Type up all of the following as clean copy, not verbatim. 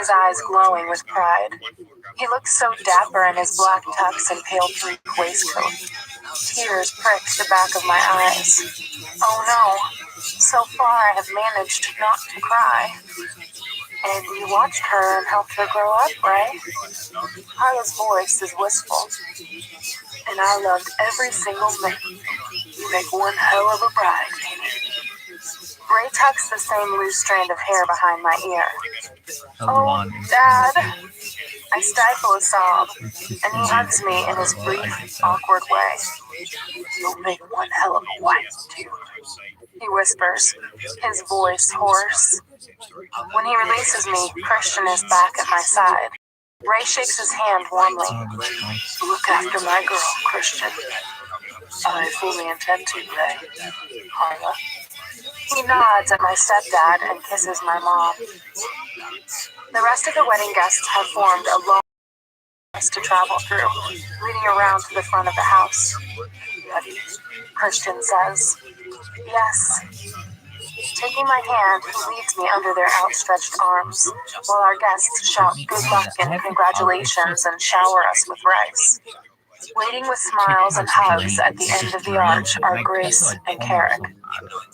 his eyes glowing with pride. He looked so dapper in his black tux and pale tweed waistcoat. Tears pricked the back of my eyes. Oh no, so far I have managed not to cry. And you watched her and helped her grow up, right? Harla's voice is wistful. And I loved every single minute. You make one hell of a bride, Amy. Ray tucks the same loose strand of hair behind my ear. Oh, Dad! I stifle a sob, and he hugs me in his brief, awkward way. You'll make one hell of a wife, too. He whispers, his voice hoarse. When he releases me, Christian is back at my side. Ray shakes his hand warmly. Look after my girl, Christian. I fully intend to, Ray. Harla. He nods at my stepdad and kisses my mom. The rest of the wedding guests have formed a long list to travel through, leading around to the front of the house. Ready? Christian says. Yes. Taking my hand, he leads me under their outstretched arms, while our guests shout good luck and congratulations and shower us with rice. Waiting with smiles and hugs at the end of the arch are Grace and Carrick.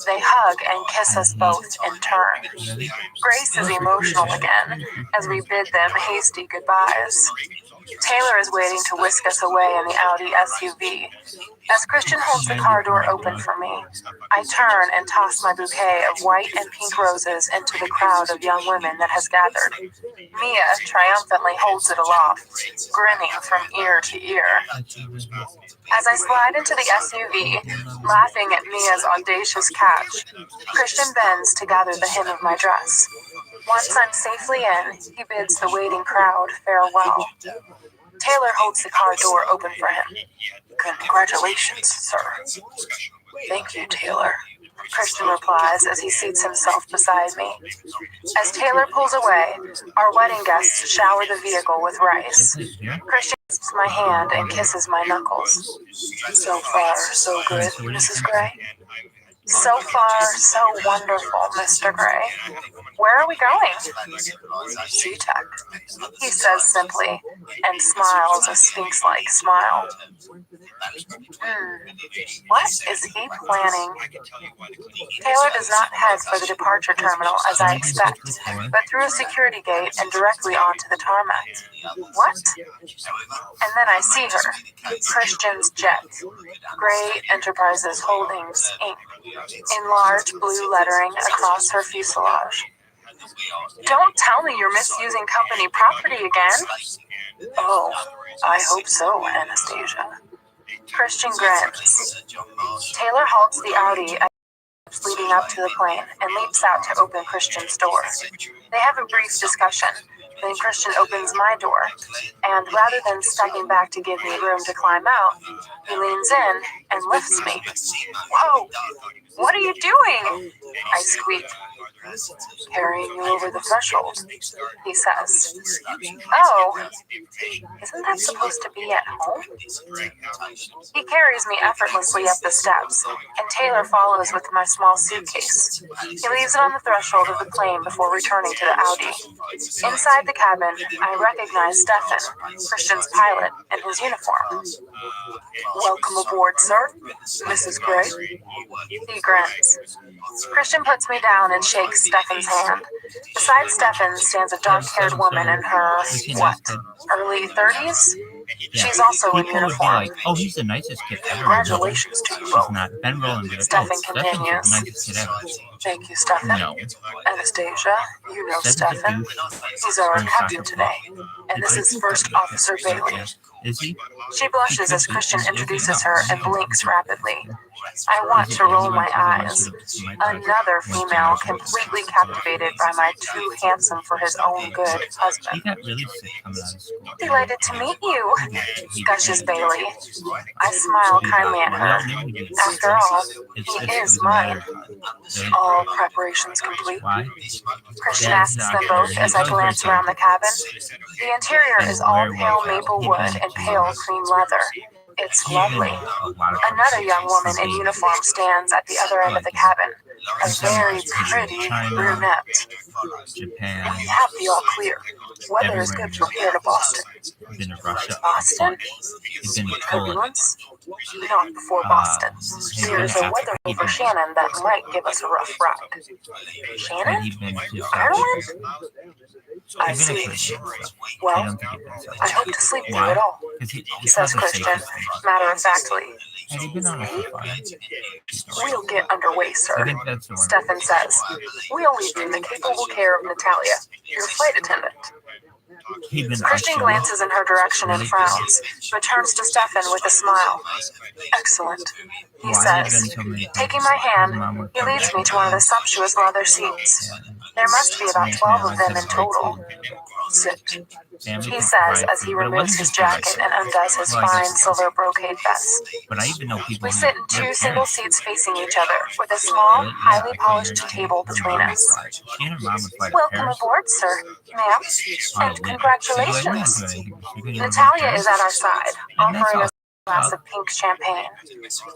They hug and kiss us both in turn. Grace is emotional again as we bid them hasty goodbyes. Taylor is waiting to whisk us away in the Audi SUV. As Christian holds the car door open for me, I turn and toss my bouquet of white and pink roses into the crowd of young women that has gathered. Mia triumphantly holds it aloft, grinning from ear to ear. As I slide into the SUV, laughing at Mia's audacious catch, Christian bends to gather the hem of my dress. Once I'm safely in, he bids the waiting crowd farewell. Taylor holds the car door open for him. Congratulations, sir. Thank you, Taylor. Christian replies as he seats himself beside me. As Taylor pulls away, our wedding guests shower the vehicle with rice. Christian grasps my hand and kisses my knuckles. So far, so good, Mrs. Gray. So far, so wonderful, Mr. Gray. Where are we going? C-Tech, he says simply, and smiles a sphinx-like smile. What is he planning? Taylor does not head for the departure terminal as I expect, but through a security gate and directly onto the tarmac. What? And then I see her, Christian's jet, Gray Enterprises Holdings, Inc., in large blue lettering across her fuselage. Don't tell me you're misusing company property again. Oh, I hope so, Anastasia. Christian grins. Taylor halts the Audi leading up to the plane and leaps out to open Christian's door. They have a brief discussion. Then Christian opens my door, and rather than stepping back to give me room to climb out, he leans in and lifts me. Whoa! What are you doing? I squeak. Carrying you over the threshold, he says. Oh, isn't that supposed to be at home? He carries me effortlessly up the steps, and Taylor follows with my small suitcase. He leaves it on the threshold of the plane before returning to the Audi. Inside the cabin, I recognize Stefan, Christian's pilot, in his uniform. Welcome aboard, sir, Mrs. Gray. He grins. Christian puts me down and shakes Stefan's hand. Beside Stefan stands a dark-haired woman in her, early 30s? She's also in uniform. Like, oh, he's the nicest kid ever. Congratulations to you both. Not. Ben Roland did it. Stefan Stefan's continues. the nicest kid ever. Thank you, Stefan. No. Anastasia, you know Stefan. He's our captain today. And this is First Officer Bailey. Is he? She blushes as Christian introduces her and blinks rapidly. I want to roll my eyes. Another female completely captivated by my too handsome for his own good husband. He got really sick coming out of school. Delighted to meet you, gushes Bailey. I smile kindly at her. After all, he is mine. All preparations complete. Christian asks them both as I glance around the cabin. The interior is all pale maple wood and pale cream leather. It's He's been lovely. a lot of Another young woman in uniform stands at the other end of the cabin, a very pretty brunette. Japan, We have the all clear. Weather is good from here to Boston. been to Russia. Boston? He's been to Poland. Turbulence? Not before Boston. There's a weather over Shannon that might give us a rough ride. Shannon? He's been to Ireland? I He's been to see. Caribbean, so I Well, don't think he's been to I hope to sleep through Why? it all, Because says Christian, matter-of-factly. Has he been on a safari? We'll get underway, I sir. think that's the one. Stefan says. We'll leave you in the capable care of Natalia, your flight attendant. He's been Christian Iceland. glances in her direction and frowns, but turns to Stefan with a smile. Excellent, he Why has says. he been so many Taking times? my His hand, mom worked he on leads that. me to one of the sumptuous leather seats. There must be about 12 of them in total. Sit, he says as he removes his jacket and undoes his fine silver brocade vest. But I even know people We who sit in their two single parents- seats facing each other, with a small, Yeah, highly like polished her table mom between would us. fly. She and her mom would fly to Welcome Paris aboard, sir, ma'am, on a and whim. congratulations. So like, we're not doing anything. Natalia is at our side, And that's offering all. us a glass of pink champagne.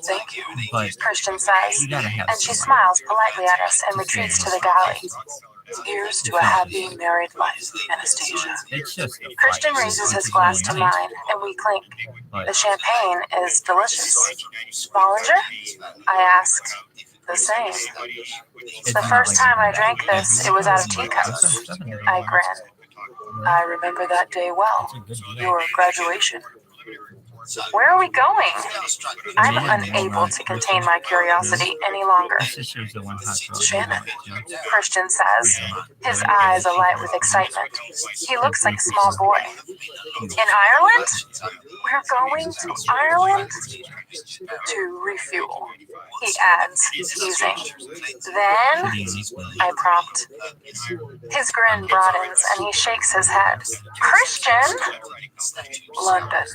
Thank you, But Christian says, you gotta have and she someone smiles politely at us and to stay retreats in to the his galley. place. Here's to a happy married life, Anastasia. It's just a Christian fight, raises which his is glass to really nice, mine, and we clink. but The champagne is delicious. Bollinger? I ask. The same. it's The not first like time I every drank this, it was out of time. teacups. Stuff in there. I grin. I remember that day well. Your graduation. Where are we going? I'm unable to contain my curiosity any longer. My sister's the one hot girl. Shannon, Christian says, his eyes alight with excitement. He looks like a small boy. In Ireland? We're going to Ireland? To refuel, he adds, teasing. Then, I prompt. His grin broadens and he shakes his head. Christian? London,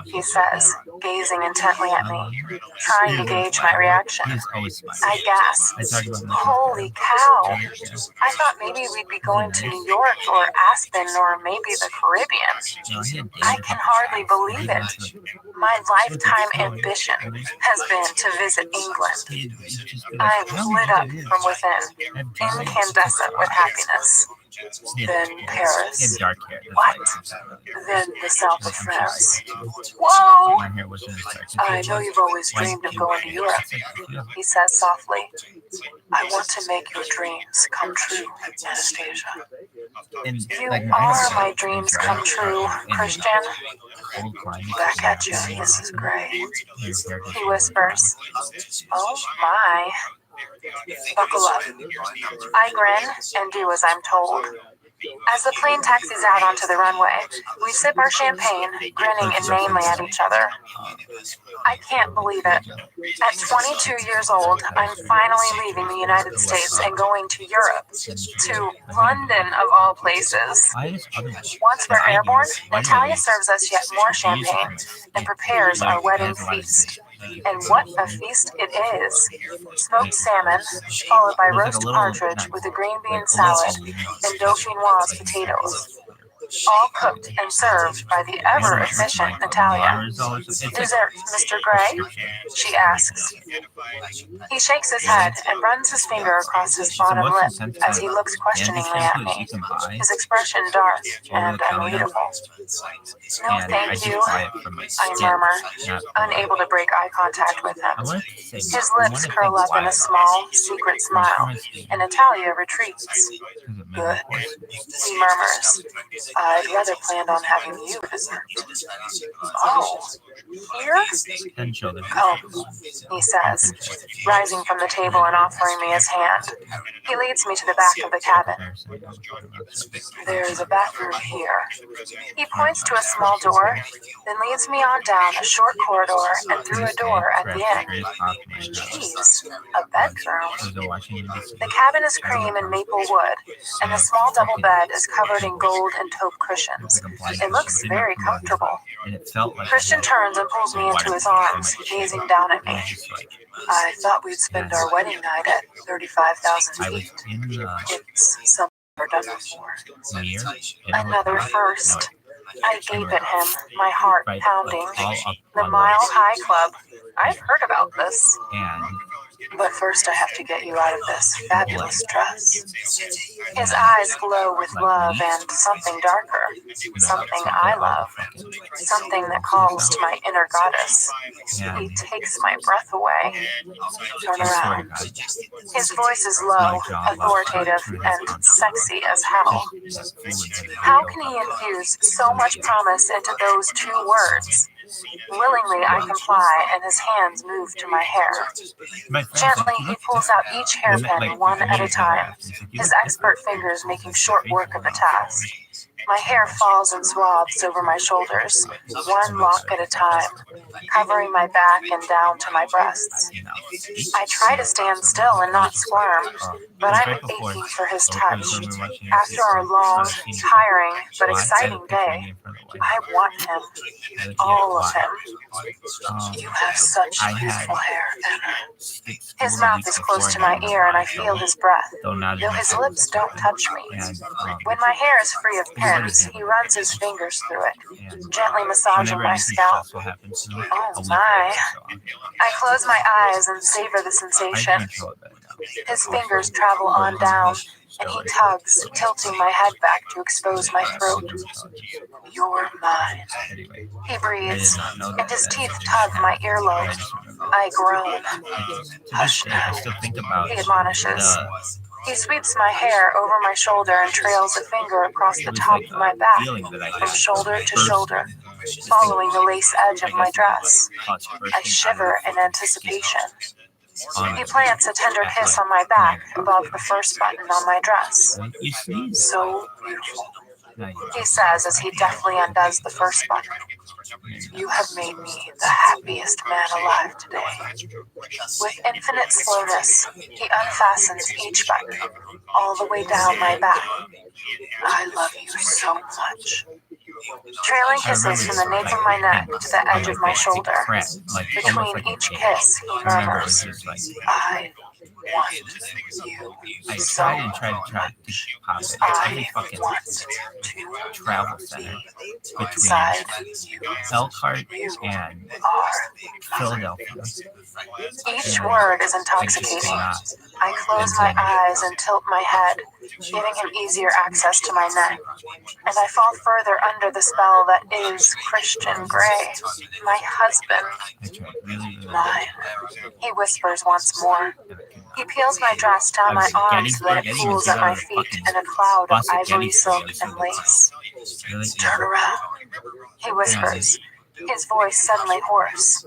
he says, gazing intently at me, trying to gauge my reaction. He's always smiling. I gasp. I talked about Holy cow! I thought maybe we'd be going to New York or Aspen or maybe the Caribbean. I can hardly believe it. My lifetime ambition has been to visit England. I am lit up from within, incandescent with happiness. Then Paris. Dark hair. What? Then the south of France. Whoa! My hair wasn't as dark. I know you've always dreamed of going to Europe, he says softly. I want to make your dreams come true, Anastasia. You are my dreams come true, Christian. Back at you, Mrs. Gray. He whispers. Oh my. Buckle up. I grin and do as I'm told. As the plane taxis out onto the runway, we sip our champagne, grinning inanely at each other. I can't believe it. At 22 years old, I'm finally leaving the United States and going to Europe. To London, of all places. Once we're airborne, Natalia serves us yet more champagne and prepares our wedding feast. And what a feast it is! Smoked salmon, followed by roast partridge with a green bean salad and dauphinoise potatoes. All cooked and served by the ever-efficient Natalia. Dessert, Mr. Gray? She asks. He shakes his head and runs his finger across his bottom lip as he looks questioningly at me, his expression dark and unreadable. No, thank you, I murmur, unable to break eye contact with him. His lips curl up in a small, secret smile, and Natalia retreats. Good, he murmurs. I'd rather planned on having you dessert. Oh, here? Come, he says, rising from the table and offering me his hand. He leads me to the back of the cabin. There's a bathroom here. He points to a small door, then leads me on down a short corridor and through a door at the end. Jeez, a bedroom. The cabin is cream and maple wood, and the small double bed is covered in gold and taupe cushions. It looks very comfortable. Christian turns and pulls me into his arms, gazing down at me. I thought we'd spend our wedding night at 35,000 feet. It's something I've never done before. Another first. I gape at him, my heart right, pounding. like all up The on Mile the High Club. I've heard about this. and But first I have to get you out of this fabulous dress. His and eyes glow with like love me, and something darker. Something I love. Something that calls to my inner goddess. He and takes my breath away. Turn I swear to around. God, His voice is low, my jaw authoritative, and sexy as hell. How can he infuse so much promise into those 2 words? Willingly I comply, and his hands move to my hair. Gently he pulls out each hairpin one at a time, his expert fingers making short work of the task. My hair falls in swabs over my shoulders, one lock at a time, covering my back and down to my breasts. I try to stand still and not squirm, but I'm aching for his touch. After our long, tiring, but exciting day, I want him. All of him. You have such beautiful hair, Anna. His mouth is close to my ear and I feel his breath, though his lips don't touch me. When my hair is free of pins, he runs his fingers through it, gently massaging my scalp. Oh my. I close my eyes and savor the sensation. His fingers travel on down, and he tugs, tilting my head back to expose my throat. You're mine. He breathes, and his teeth tug my earlobe. I groan. Hush now, he admonishes. He sweeps my hair over my shoulder and trails a finger across the top of my back, from shoulder to shoulder, following the lace edge of my dress. I shiver in anticipation. He plants a tender kiss on my back above the first button on my dress. So beautiful, he says as he deftly undoes the first button. You have made me the happiest man alive today. With infinite slowness, he unfastens each button, all the way down my back. I love you so much. Trailing kisses from the nape of my neck to the edge of my shoulder. Between each kiss, he murmurs, I want you so much. I want to travel center between inside you. Elkhart and Are Philadelphia. each word is intoxicating. I close my eyes and tilt my head, giving him easier access to my neck. And I fall further under the spell that is Christian Grey, my husband, mine. He whispers once more. He peels my dress down my arms so that it pools at my feet in a cloud of ivory silk and lace. Turn around, he whispers, his voice suddenly hoarse.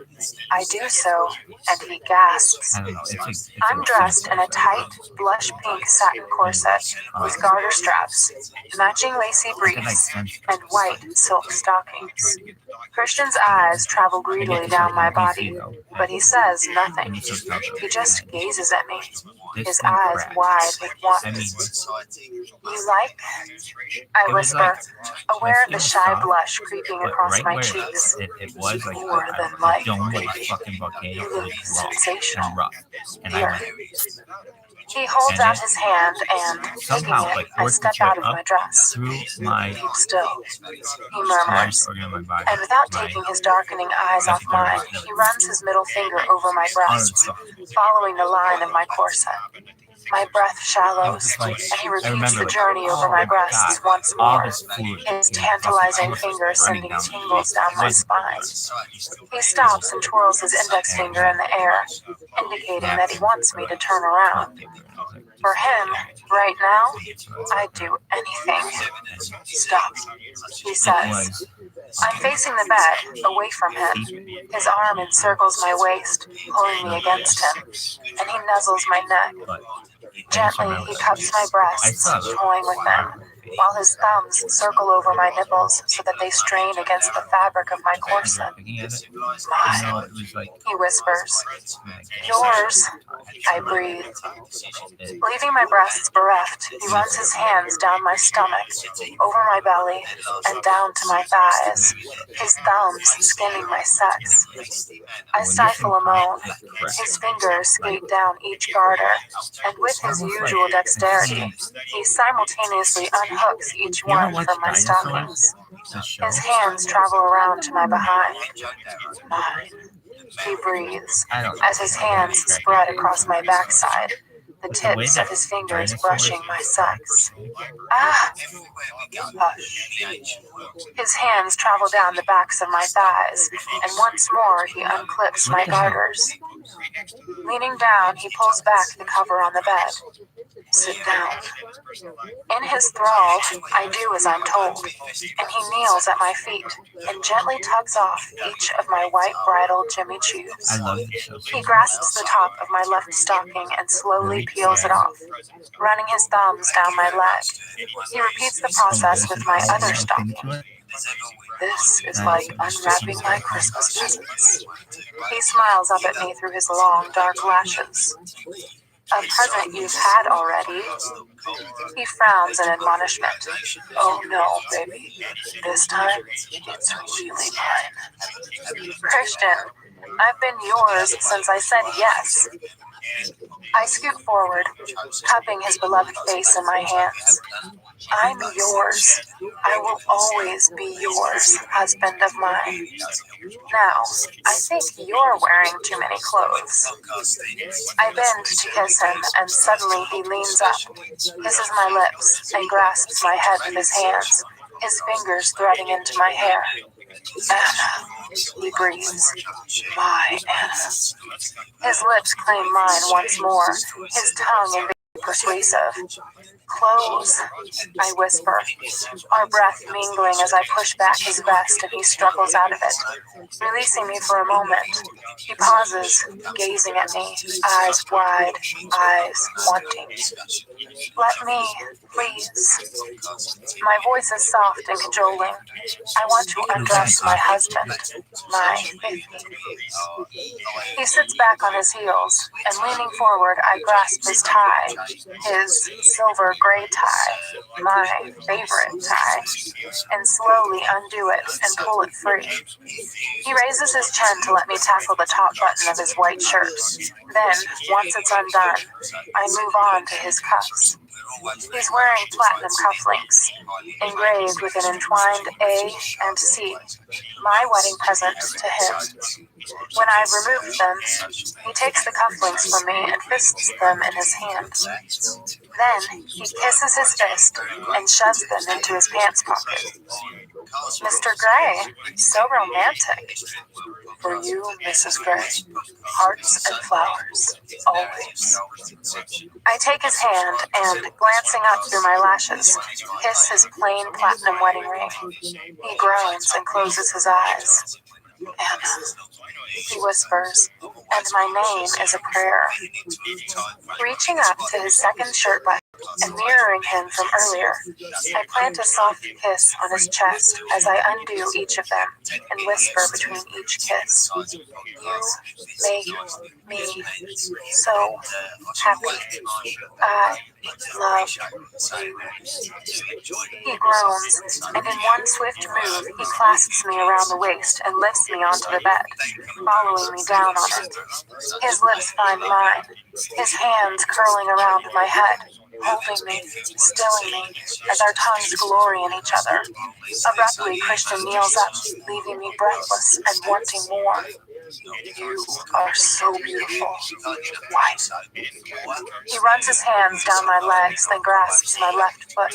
I do so, and he gasps. I'm dressed in a tight, blush pink satin corset with garter straps, matching lacy briefs, and white silk stockings. Christian's eyes travel greedily down my body, but he says nothing. He just gazes at me, his eyes wide with want. You like? I whisper, aware of the shy blush creeping across my cheeks. It was like More than like, dome with a fucking volcano. you look sensational. And rough. And Here. I He holds And out it his hand and, taking somehow it, like I worked step its way out of up my dress. through my Keep still, he large murmurs. organ of my body. And without my taking his darkening eyes off mine, he runs his middle finger over my breasts, following the line of my corset. My breath shallows, and he repeats the journey over my breasts once all more, this food his in tantalizing fucking fingers running sending down tingles down my spine. He stops and twirls his index finger in the air, indicating that he wants me to turn around. For him, right now, I'd do anything. Stop, he says. I'm facing the bed, away from him. His arm encircles my waist, pulling me against him, and he nuzzles my neck. Gently, he cups my breasts, toying with them, while his thumbs circle over my nipples so that they strain against the fabric of my corset. Mine, he whispers. Yours, I breathe. Leaving my breasts bereft, he runs his hands down my stomach, over my belly, and down to my thighs, his thumbs skimming my sex. I stifle a moan. His fingers skate down each garter, and with his usual dexterity, he simultaneously hooks each You ever one watch from my Dinosaurs? stockings. The show? His hands travel around to my behind. Mine. He breathes I don't know. as his hands spread across my backside, the tips of his fingers brushing my sex. Ah! Hush. His hands travel down the backs of my thighs, and once more he unclips my garters. Leaning down, he pulls back the cover on the bed. Sit down. In his thrall, I do as I'm told, and he kneels at my feet and gently tugs off each of my white bridal Jimmy Choos. I love this show. He grasps the top of my left stocking and slowly peels it off, running his thumbs down my leg. He repeats the process with my other stocking. This is like unwrapping my Christmas presents. He smiles up at me through his long, dark lashes. A present you've had already. He frowns in admonishment. Oh no, baby. This time, it's really mine. Christian, I've been yours since I said yes. I scoot forward, cupping his beloved face in my hands. I'm yours. I will always be yours, husband of mine. Now, I think you're wearing too many clothes. I bend to kiss him, and suddenly he leans up, kisses my lips, and grasps my head with his hands, his fingers threading into my hair. Anna, he breathes. My Anna. His lips claim mine once more, his tongue persuasive. Clothes, I whisper, our breath mingling as I push back his vest and he struggles out of it, releasing me for a moment. He pauses, gazing at me, eyes wide, eyes wanting. Let me, please. My voice is soft and cajoling. I want to undress my husband, my baby. He sits back on his heels, and leaning forward, I grasp his tie, his silver gray tie, my favorite tie, and slowly undo it and pull it free. He raises his chin to let me tackle the top button of his white shirt. Then, once it's undone, I move on to his cuffs. He's wearing platinum cufflinks, engraved with an entwined A and C, my wedding present to him. When I've removed them, he takes the cufflinks from me and fists them in his hand. Then, he kisses his fist and shoves them into his pants pocket. Mr. Gray, so romantic. For you, Mrs. Gray, hearts and flowers, always. I take his hand and, glancing up through my lashes, kiss his plain platinum wedding ring. He groans and closes his eyes. Anna, he whispers, and my name is a prayer. Reaching up to his second shirt button and mirroring him from earlier, I plant a soft kiss on his chest as I undo each of them and whisper between each kiss. You make me so happy. I love you. He groans, and in one swift move, he clasps me around the waist and lifts me onto the bed, following me down on it. His lips find mine, his hands curling around my head, holding me, stilling me, as our tongues glory in each other. Abruptly, Christian kneels up, leaving me breathless and wanting more. You are so beautiful. White. He runs his hands down my legs, then grasps my left foot.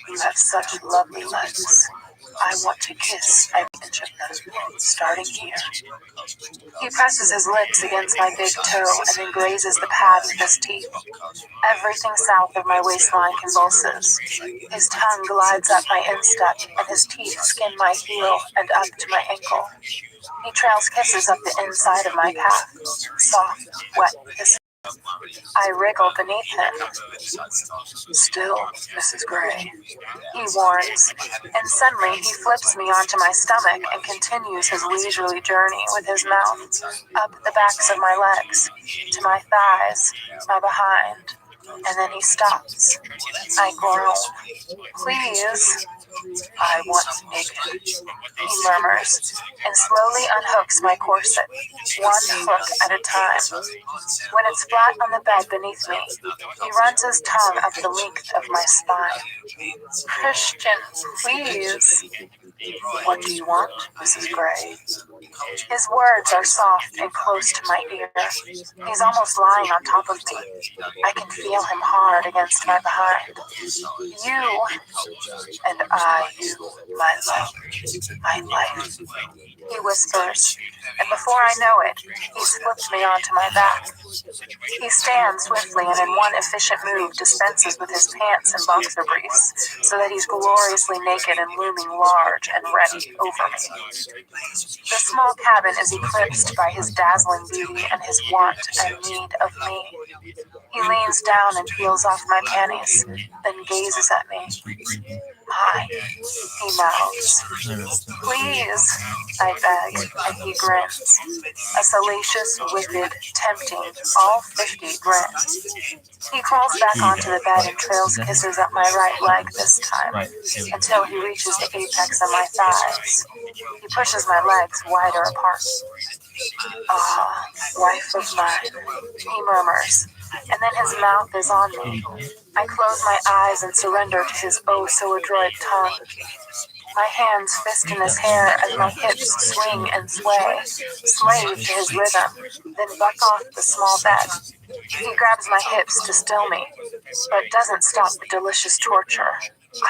You have such lovely legs. I want to kiss every inch of them, starting here. He presses his lips against my big toe and then grazes the pad with his teeth. Everything south of my waistline convulses. His tongue glides up my instep, and his teeth skin my heel and up to my ankle. He trails kisses up the inside of my calf, soft, wet kisses. I wriggle beneath him. Still, Mrs. Gray, he warns, and suddenly he flips me onto my stomach and continues his leisurely journey with his mouth up the backs of my legs, to my thighs, my behind, and then he stops. I groan. Please. I want naked, he murmurs, and slowly unhooks my corset, one hook at a time. When it's flat on the bed beneath me, he runs his tongue up the length of my spine. Christian, please. What do you want, Mrs. Gray? His words are soft and close to my ear. He's almost lying on top of me. I can feel him hard against my behind. You and I, you, my love, my life, he whispers, and before I know it, he's flipped me onto my back. He stands swiftly and in one efficient move dispenses with his pants and boxer briefs, so that he's gloriously naked and looming large and ready over me. The small cabin is eclipsed by his dazzling beauty and his want and need of me. He leans down and peels off my panties, then gazes at me. Hi, he mouths. Please, I beg, and he grins. A salacious, wicked, tempting, all 50 grin. He crawls back onto the bed and trails kisses up my right leg this time, until he reaches the apex of my thighs. He pushes my legs wider apart. Ah, wife of mine, he murmurs, and then his mouth is on me. I close my eyes and surrender to his oh-so-adroit tongue. My hands fist in his hair as my hips swing and sway, slave to his rhythm, then buck off the small bed. He grabs my hips to still me, but doesn't stop the delicious torture.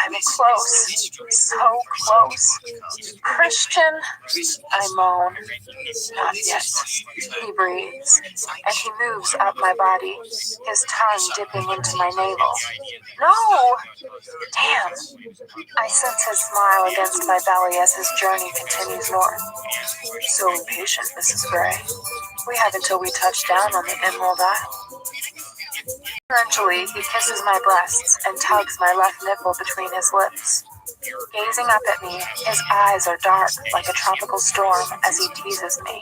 I'm close, so close. Christian, I moan. Not yet. He breathes, and he moves up my body, his tongue dipping into my navel. No! Damn. I sense his smile against my belly as his journey continues north. So impatient, Mrs. Gray. We have until we touch down on the Emerald Isle. Eventually, he kisses my breasts and tugs my left nipple between his lips. Gazing up at me, his eyes are dark like a tropical storm as he teases me.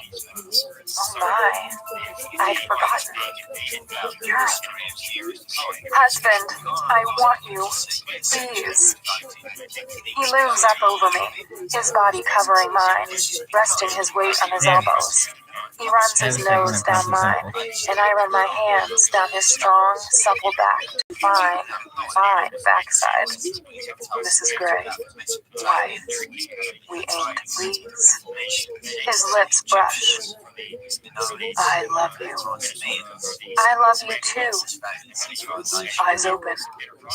Oh my, I'd forgotten. Husband, I want you, please. He looms up over me, his body covering mine, resting his weight on his elbows. He runs his nose down mine, and I run my hands down his strong, supple back to fine backside. Mrs. Gray, wife, we ain't please. His lips brush. I love you. I love you too. Eyes open.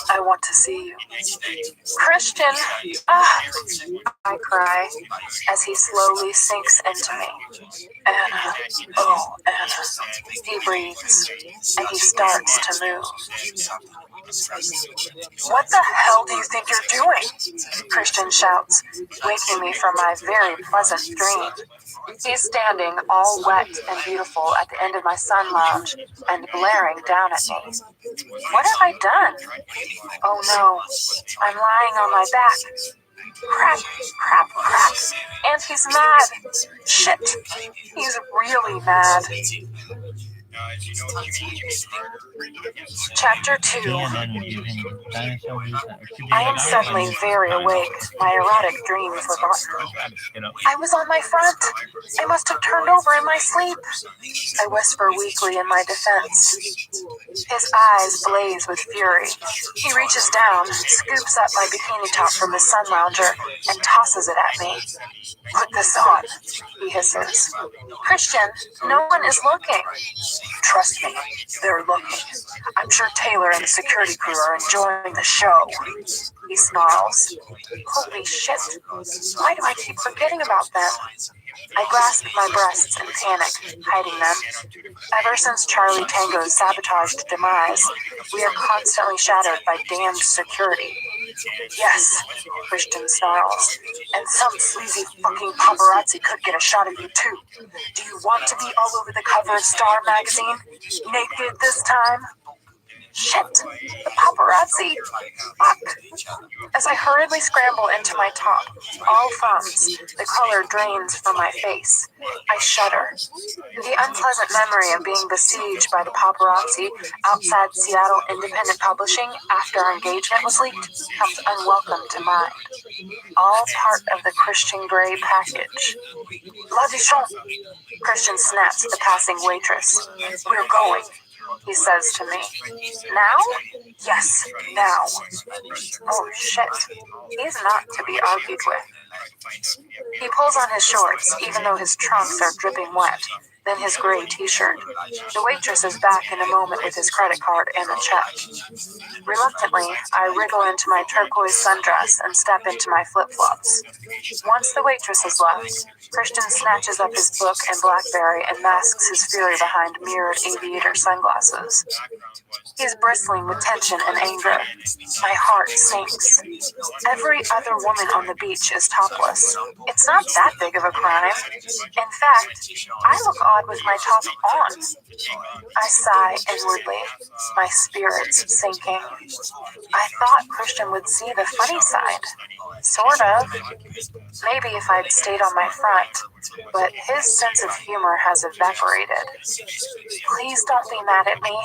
I want to see you. Christian! Ah! I cry as he slowly sinks into me. Anna, oh Anna. He breathes, and he starts to move. What the hell do you think you're doing? Christian shouts, waking me from my very pleasant dream. He's standing all wet and beautiful at the end of my sun lounge and glaring down at me. What have I done? Oh no, I'm lying on my back. Crap. And he's mad. Shit, he's really mad. Chapter 2. I am suddenly very awake, my erotic dream forgotten. I was on my front. I must have turned over in my sleep. I whisper weakly in my defense. His eyes blaze with fury. He reaches down, scoops up my bikini top from the sun lounger, and tosses it at me. Put this on, he hisses. Christian, no one is looking. Trust me, they're looking. I'm sure Taylor and the security crew are enjoying the show. He snarls. Holy shit, why do I keep forgetting about them? I grasp my breasts in panic, hiding them. Ever since Charlie Tango's sabotaged demise, we are constantly shadowed by damned security. Yes, Christian snarls, and some sleazy fucking paparazzi could get a shot of you too. Do you want to be all over the cover of Star magazine? Naked this time? Shit! The paparazzi! Fuck! As I hurriedly scramble into my top, all thumbs, the color drains from my face. I shudder. The unpleasant memory of being besieged by the paparazzi outside Seattle Independent Publishing after our engagement was leaked comes unwelcome to mind. All part of the Christian Grey package. L'audition! Christian snaps at the passing waitress. We're going, he says to me. Now? Yes, now. Oh shit. He's not to be argued with. He pulls on his shorts, even though his trunks are dripping wet, then his gray t-shirt. The waitress is back in a moment with his credit card and a check. Reluctantly, I wriggle into my turquoise sundress and step into my flip-flops. Once the waitress has left, Christian snatches up his book and BlackBerry and masks his fury behind mirrored aviator sunglasses. He is bristling with tension and anger. My heart sinks. Every other woman on the beach is topless. It's not that big of a crime. In fact, I look odd with my top on. I sigh inwardly, my spirits sinking. I thought Christian would see the funny side. Sort of. Maybe if I'd stayed on my front, but his sense of humor has evaporated. Please don't be mad at me,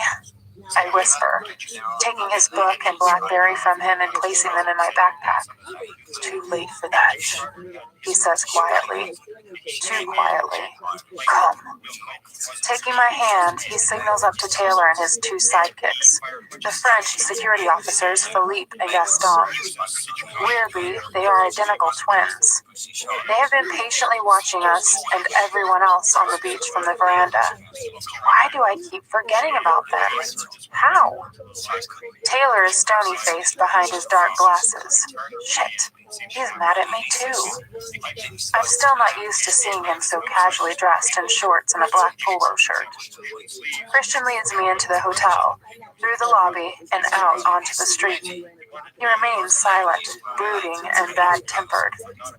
I whisper, taking his book and BlackBerry from him and placing them in my backpack. Too late for that, he says quietly. Too quietly. Come. Taking my hand, he signals up to Taylor and his two sidekicks, the French security officers Philippe and Gaston. Weirdly, they are identical twins. They have been patiently watching us and everyone else on the beach from the veranda. Why do I keep forgetting about them? How? Taylor is stony-faced behind his dark glasses. Shit, he's mad at me too. I'm still not used to seeing him so casually dressed in shorts and a black polo shirt. Christian leads me into the hotel, through the lobby, and out onto the street. He remains silent, brooding, and bad-tempered,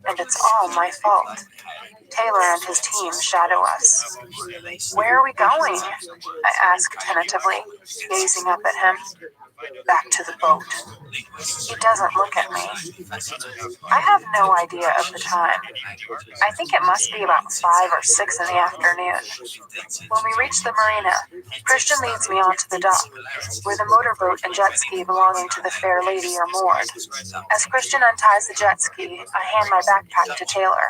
and it's all my fault. Taylor and his team shadow us. Where are we going? I ask tentatively, gazing up at him. Back to the boat. He doesn't look at me. I have no idea of the time. I think it must be about 5 or 6 in the afternoon. When we reach the marina, Christian leads me onto the dock, where the motorboat and jet ski belonging to the fair lady are moored. As Christian unties the jet ski, I hand my backpack to Taylor.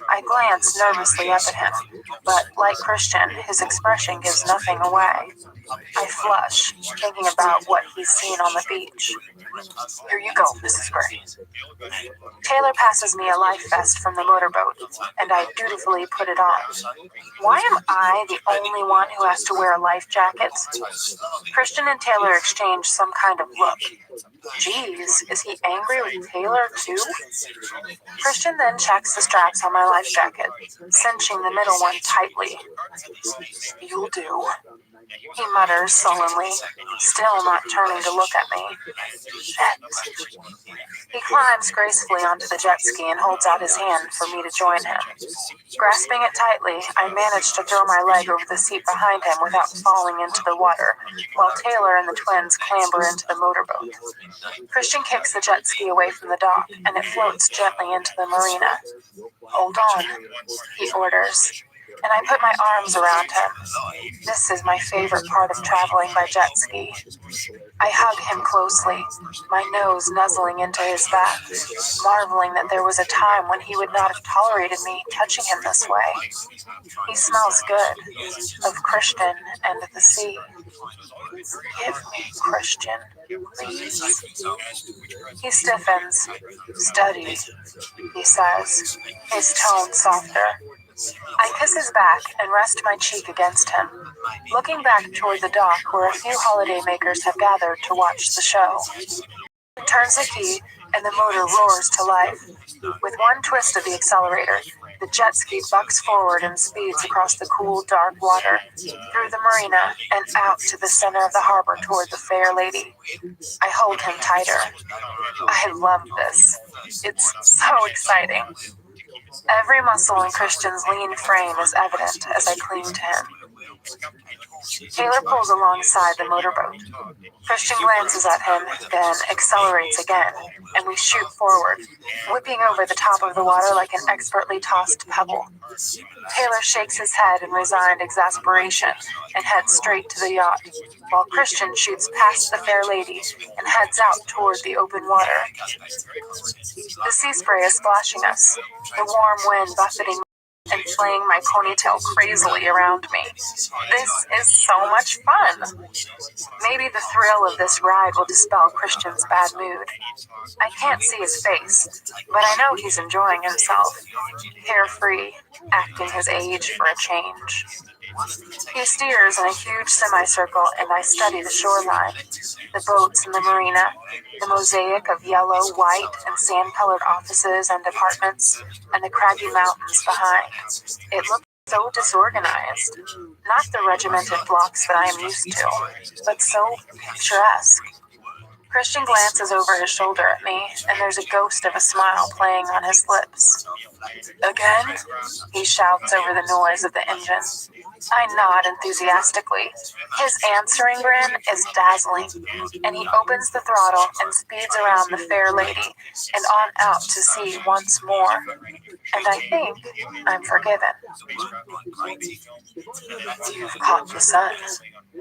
I glance nervously up at him, but like Christian, his expression gives nothing away. I flush, thinking about what he's seen on the beach. Here you go, Mrs. Gray. Taylor passes me a life vest from the motorboat, and I dutifully put it on. Why am I the only one who has to wear a life jacket? Christian and Taylor exchange some kind of look. Geez, is he angry with Taylor too? Christian then checks the straps on my life jacket, cinching the middle one tightly. You'll do, he mutters sullenly, still not turning to look at me. Shit. He climbs gracefully onto the jet ski and holds out his hand for me to join him. Grasping it tightly, I manage to throw my leg over the seat behind him without falling into the water, while Taylor and the twins clamber into the motorboat. Christian kicks the jet ski away from the dock, and it floats gently into the marina. Hold on, he orders, and I put my arms around him. This is my favorite part of traveling by jet ski. I hug him closely, my nose nuzzling into his back, marveling that there was a time when he would not have tolerated me touching him this way. He smells good, of Christian and the sea. Give me Christian, please. He stiffens. Study, he says, his tone softer. I kiss his back and rest my cheek against him, looking back toward the dock where a few holidaymakers have gathered to watch the show. He turns the key and the motor roars to life. With one twist of the accelerator, the jet ski bucks forward and speeds across the cool, dark water, through the marina, and out to the center of the harbor toward the fair lady. I hold him tighter. I love this. It's so exciting. Every muscle in Christian's lean frame is evident as I cling to him. Taylor pulls alongside the motorboat. Christian glances at him, then accelerates again, and we shoot forward, whipping over the top of the water like an expertly tossed pebble. Taylor shakes his head in resigned exasperation and heads straight to the yacht, while Christian shoots past the fair lady and heads out toward the open water. The sea spray is splashing us, the warm wind buffeting and playing my ponytail crazily around me. This is so much fun. Maybe the thrill of this ride will dispel Christian's bad mood. I can't see his face, but I know he's enjoying himself, carefree, acting his age for a change. He steers in a huge semicircle, and I study the shoreline, the boats in the marina, the mosaic of yellow, white, and sand-colored offices and apartments, and the craggy mountains behind. It looks so disorganized. Not the regimented blocks that I am used to, but so picturesque. Christian glances over his shoulder at me, and there's a ghost of a smile playing on his lips. Again? He shouts over the noise of the engine. I nod enthusiastically. His answering grin is dazzling, and he opens the throttle and speeds around the fair lady and on out to sea once more. And I think I'm forgiven. You've caught the sun,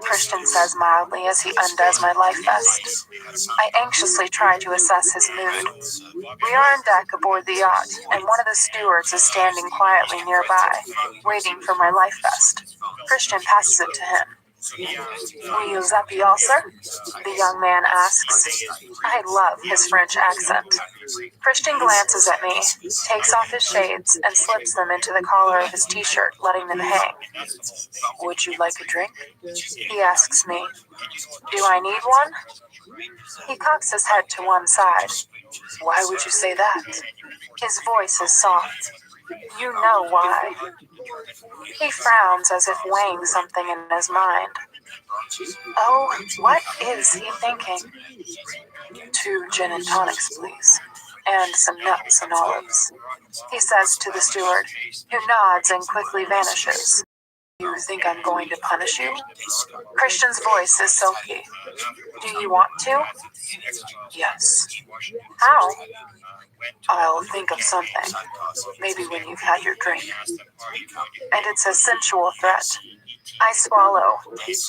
Christian says mildly as he undoes my life vest. I anxiously try to assess his mood. We are on deck aboard the yacht, and one of the stewards is standing quietly nearby, waiting for my life vest. Christian passes it to him. Will you zappy also? The young man asks. I love his French accent. Christian glances at me, takes off his shades, and slips them into the collar of his t-shirt, letting them hang. Would you like a drink? He asks me. Do I need one? He cocks his head to one side. Why would you say that? His voice is soft. You know why. He frowns as if weighing something in his mind. Oh, what is he thinking? 2 gin and tonics, please. And some nuts and olives. He says to the steward, who nods and quickly vanishes. You think I'm going to punish you? Christian's voice is silky. Do you want to? Yes. How? I'll think of something. Maybe when you've had your drink. And it's a sensual threat. I swallow,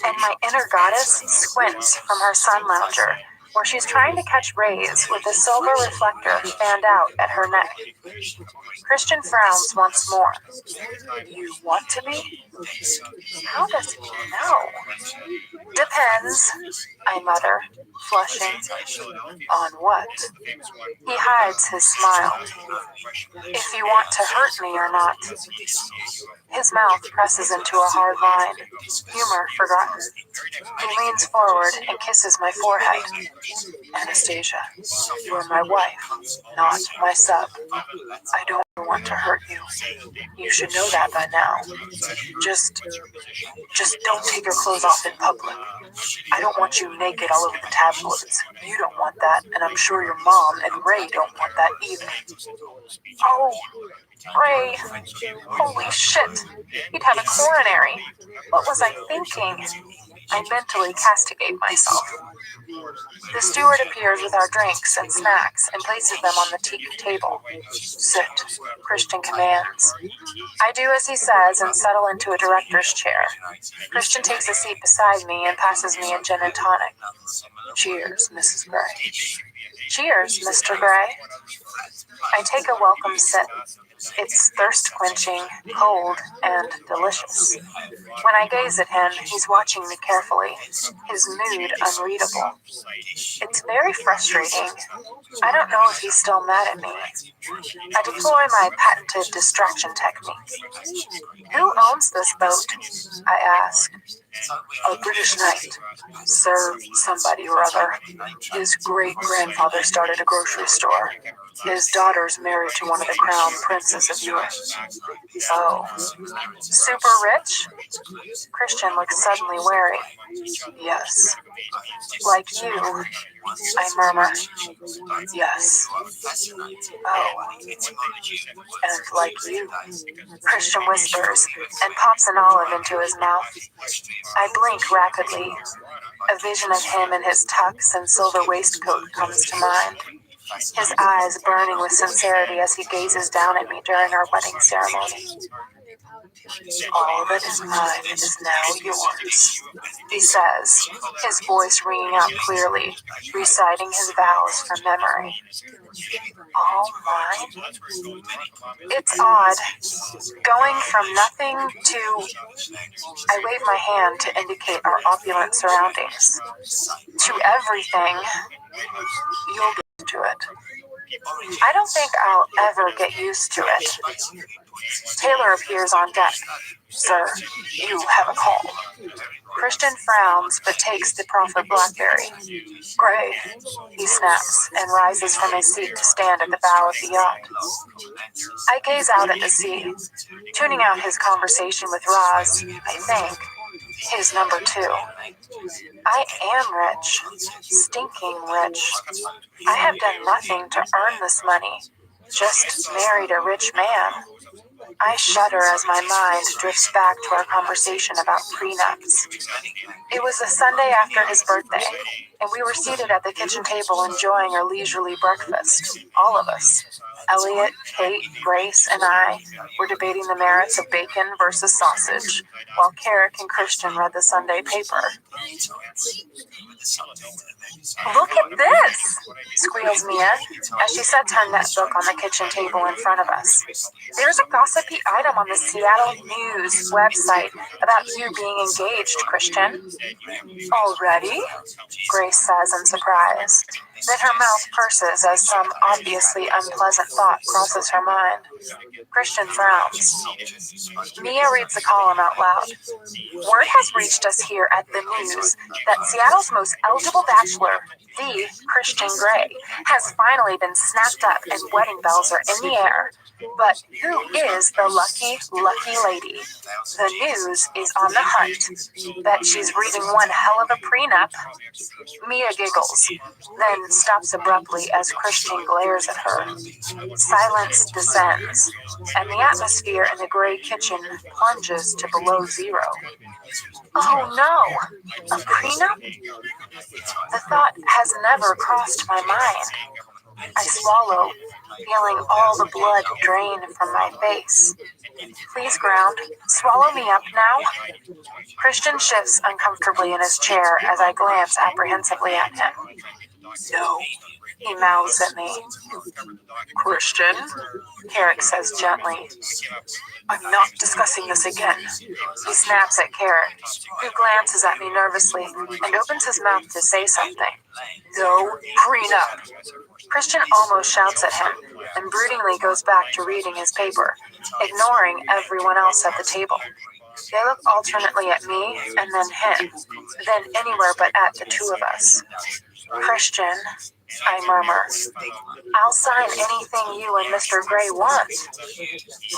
and my inner goddess squints from her sun lounger, where she's trying to catch rays with a silver reflector fanned out at her neck. Christian frowns once more. You want to be? How does he know? Depends, I mutter, flushing. On what? He hides his smile. If you want to hurt me or not. His mouth presses into a hard line, humor forgotten. He leans forward and kisses my forehead. Anastasia, you're my wife, not my sub. I don't want to hurt you. You should know that by now. Just don't take your clothes off in public. I don't want you naked all over the tabloids. You don't want that, and I'm sure your mom and Ray don't want that either. Oh, Ray. Holy shit. He'd have a coronary. What was I thinking? I mentally castigate myself. The steward appears with our drinks and snacks and places them on the teak table. Sit, Christian commands. I do as he says and settle into a director's chair. Christian takes a seat beside me and passes me a gin and tonic. Cheers, Mrs. Gray. Cheers, Mr. Gray. I take a welcome sip. It's thirst-quenching, cold, and delicious. When I gaze at him, he's watching me carefully, his mood unreadable. It's very frustrating. I don't know if he's still mad at me. I deploy my patented distraction technique. Who owns this boat? I ask. A British knight, Sir somebody or other. His great-grandfather started a grocery store. His daughter's married to one of the crown princes of Europe. Oh. Super rich? Christian looks suddenly wary. Yes. Like you, I murmur. Yes. Oh. And like you. Christian whispers and pops an olive into his mouth. I blink rapidly. A vision of him in his tux and silver waistcoat comes to mind. His eyes burning with sincerity as he gazes down at me during our wedding ceremony. All that is mine is now yours, he says, his voice ringing out clearly, reciting his vows from memory. All mine? It's odd. Going from nothing to... I wave my hand to indicate our opulent surroundings. To everything. You'll get to it. I don't think I'll ever get used to it. Taylor appears on deck. Sir, you have a call. Christian frowns but takes the proffered BlackBerry. Gray, he snaps and rises from his seat to stand at the bow of the yacht. I gaze out at the sea, tuning out his conversation with Roz, I think, his number 2. I am rich, stinking rich. I have done nothing to earn this money, just married a rich man. I shudder as my mind drifts back to our conversation about prenups. It was the Sunday after his birthday, and we were seated at the kitchen table enjoying our leisurely breakfast, all of us. Elliot, Kate, Grace, and I were debating the merits of bacon versus sausage, while Carrick and Christian read the Sunday paper. Look at this, squeals Mia, as she sets her netbook on the kitchen table in front of us. There's a gossipy item on the Seattle News website about you being engaged, Christian. Already? Grace says in surprise. Then her mouth purses as some obviously unpleasant thought crosses her mind. Christian frowns. Mia reads the column out loud. Word has reached us here at the News that Seattle's most eligible bachelor, the Christian Gray, has finally been snapped up and wedding bells are in the air. But who is the lucky lady? The News is on the hunt. Bet she's reading one hell of a prenup. Mia giggles, then stops abruptly as Christian glares at her. Silence descends, and the atmosphere in the gray kitchen plunges to below zero. Oh no! A prenup? The thought has never crossed my mind. I swallow, feeling all the blood drain from my face. Please, ground, swallow me up now. Christian shifts uncomfortably in his chair as I glance apprehensively at him. No, he mouths at me. Christian, Carrick says gently. I'm not discussing this again. He snaps at Carrick, who glances at me nervously and opens his mouth to say something. No prenup. Christian almost shouts at him and broodingly goes back to reading his paper, ignoring everyone else at the table. They look alternately at me and then him, then anywhere but at the two of us. Christian, I murmur. I'll sign anything you and Mr. Gray want.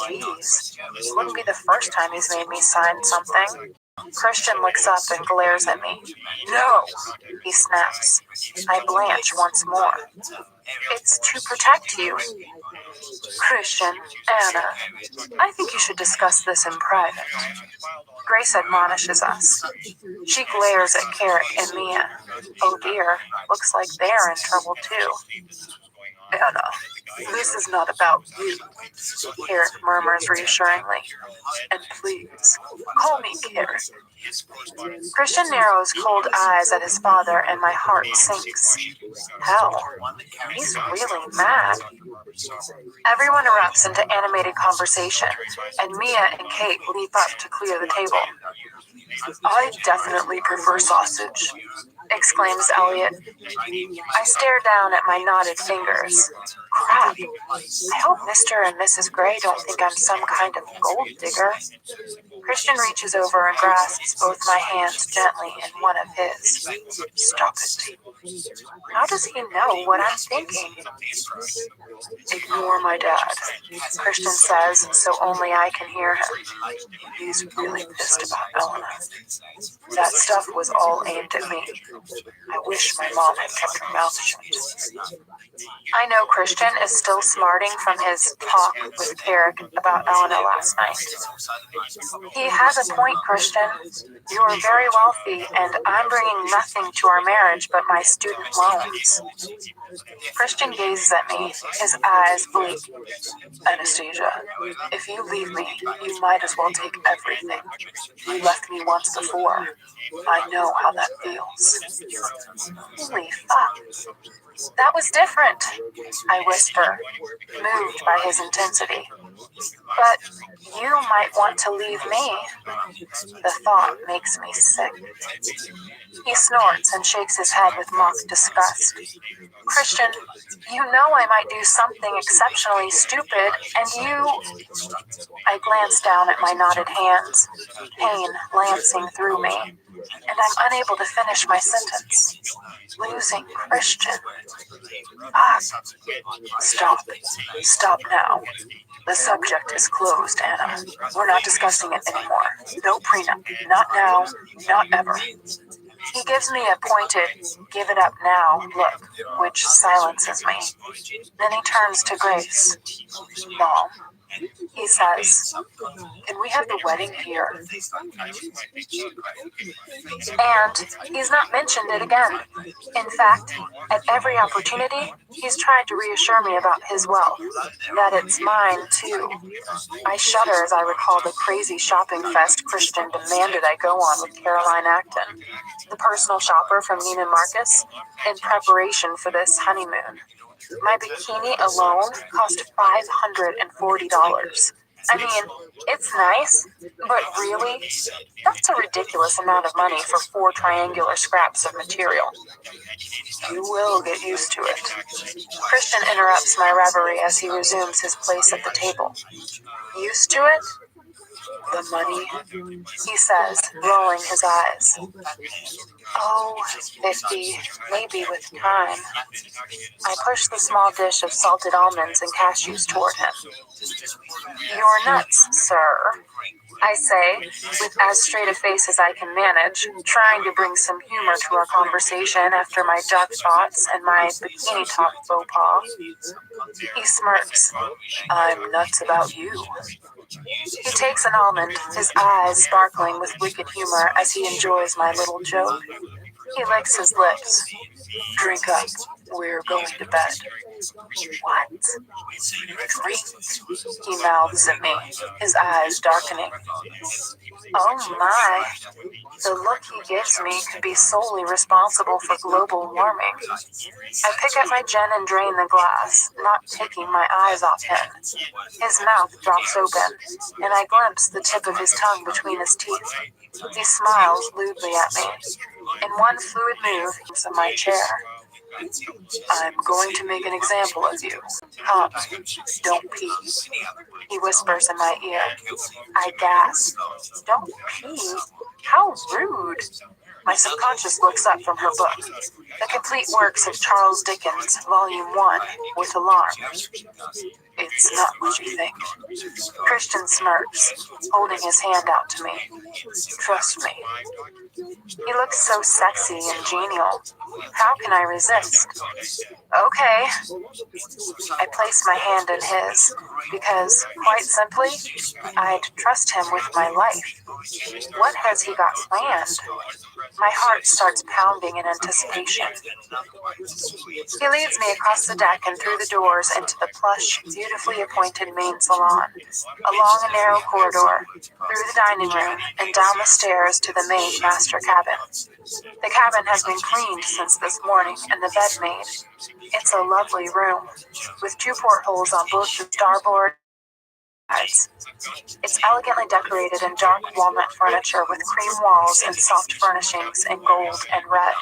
Jeez, it wouldn't be the first time he's made me sign something. Christian looks up and glares at me. No, he snaps. I blanch once more. It's to protect you. Christian, Anna, I think you should discuss this in private. Grace admonishes us. She glares at Carrick and Mia. Oh dear, looks like they're in trouble too. Anna, this is not about you, Carrick murmurs reassuringly. And please, call me Carrick. Christian narrows cold eyes at his father and my heart sinks. Hell, he's really mad. Everyone erupts into animated conversation, and Mia and Kate leap up to clear the table. I definitely prefer sausage, exclaims Elliot. I stare down at my knotted fingers. crap. I hope Mr. and Mrs. Gray don't think I'm some kind of gold digger. Christian reaches over and grasps both my hands gently in one of his. Stop it. How does he know what I'm thinking? Ignore my dad, Christian says, so only I can hear him. He's really pissed about Elena. That stuff was all aimed at me. I wish my mom had kept her mouth shut. I know Christian is still smarting from his talk with Carrick about Elena last night. He has a point, Christian. You are very wealthy, and I'm bringing nothing to our marriage but my student loans. Christian gazes at me, his eyes bleak. Anastasia, if you leave me, you might as well take everything. You left me once before. I know how that feels. Holy fuck. That was different, I whisper, moved by his intensity. But you might want to leave me. The thought makes me sick. He snorts and shakes his head with mock disgust. Christian, you know I might do something exceptionally stupid, and you... I glance down at my knotted hands, pain lancing through me, and I'm unable to finish my sentence. Losing Christian. Fuck. Stop. Stop now. The subject is closed, Anna. We're not discussing it anymore. No prenup. Not now. Not ever. He gives me a pointed, give it up now look, which silences me. Then he turns to Grace. Mom, he says, can we have the wedding here? And he's not mentioned it again. In fact, at every opportunity, he's tried to reassure me about his wealth, that it's mine too. I shudder as I recall the crazy shopping fest Christian demanded I go on with Caroline Acton, the personal shopper from Neiman Marcus, in preparation for this honeymoon. My bikini alone cost $540. I mean, it's nice, but really, that's a ridiculous amount of money for 4 triangular scraps of material. You will get used to it. Christian interrupts my reverie as he resumes his place at the table. Used to it? The money, he says, rolling his eyes. Oh, 50, maybe with time. I push the small dish of salted almonds and cashews toward him. You're nuts, sir, I say, with as straight a face as I can manage, trying to bring some humor to our conversation after my duck thoughts and my bikini top faux pas. He smirks. I'm nuts about you. He takes an almond, his eyes sparkling with wicked humor as he enjoys my little joke. He licks his lips. Drink up. We're going to bed. What? Drink? He mouths at me, his eyes darkening. Oh my. The look he gives me could be solely responsible for global warming. I pick up my gin and drain the glass, not taking my eyes off him. His mouth drops open, and I glimpse the tip of his tongue between his teeth. He smiles lewdly at me. In one fluid move, he's in my chair. I'm going to make an example of you. Come, don't pee. He whispers in my ear. I gasp. Don't pee? How rude. My subconscious looks up from her book, The Complete Works of Charles Dickens, Volume 1, with alarm. It's not what you think. Christian smirks, holding his hand out to me. Trust me. He looks so sexy and genial. How can I resist? Okay. I place my hand in his, because, quite simply, I'd trust him with my life. What has he got planned? My heart starts pounding in anticipation. He leads me across the deck and through the doors into the plush, beautifully appointed main salon, along a narrow corridor, through the dining room, and down the stairs to the main master cabin. The cabin has been cleaned since this morning, and the bed made. It's a lovely room, with 2 portholes on both the starboard sides. It's elegantly decorated in dark walnut furniture with cream walls and soft furnishings in gold and red.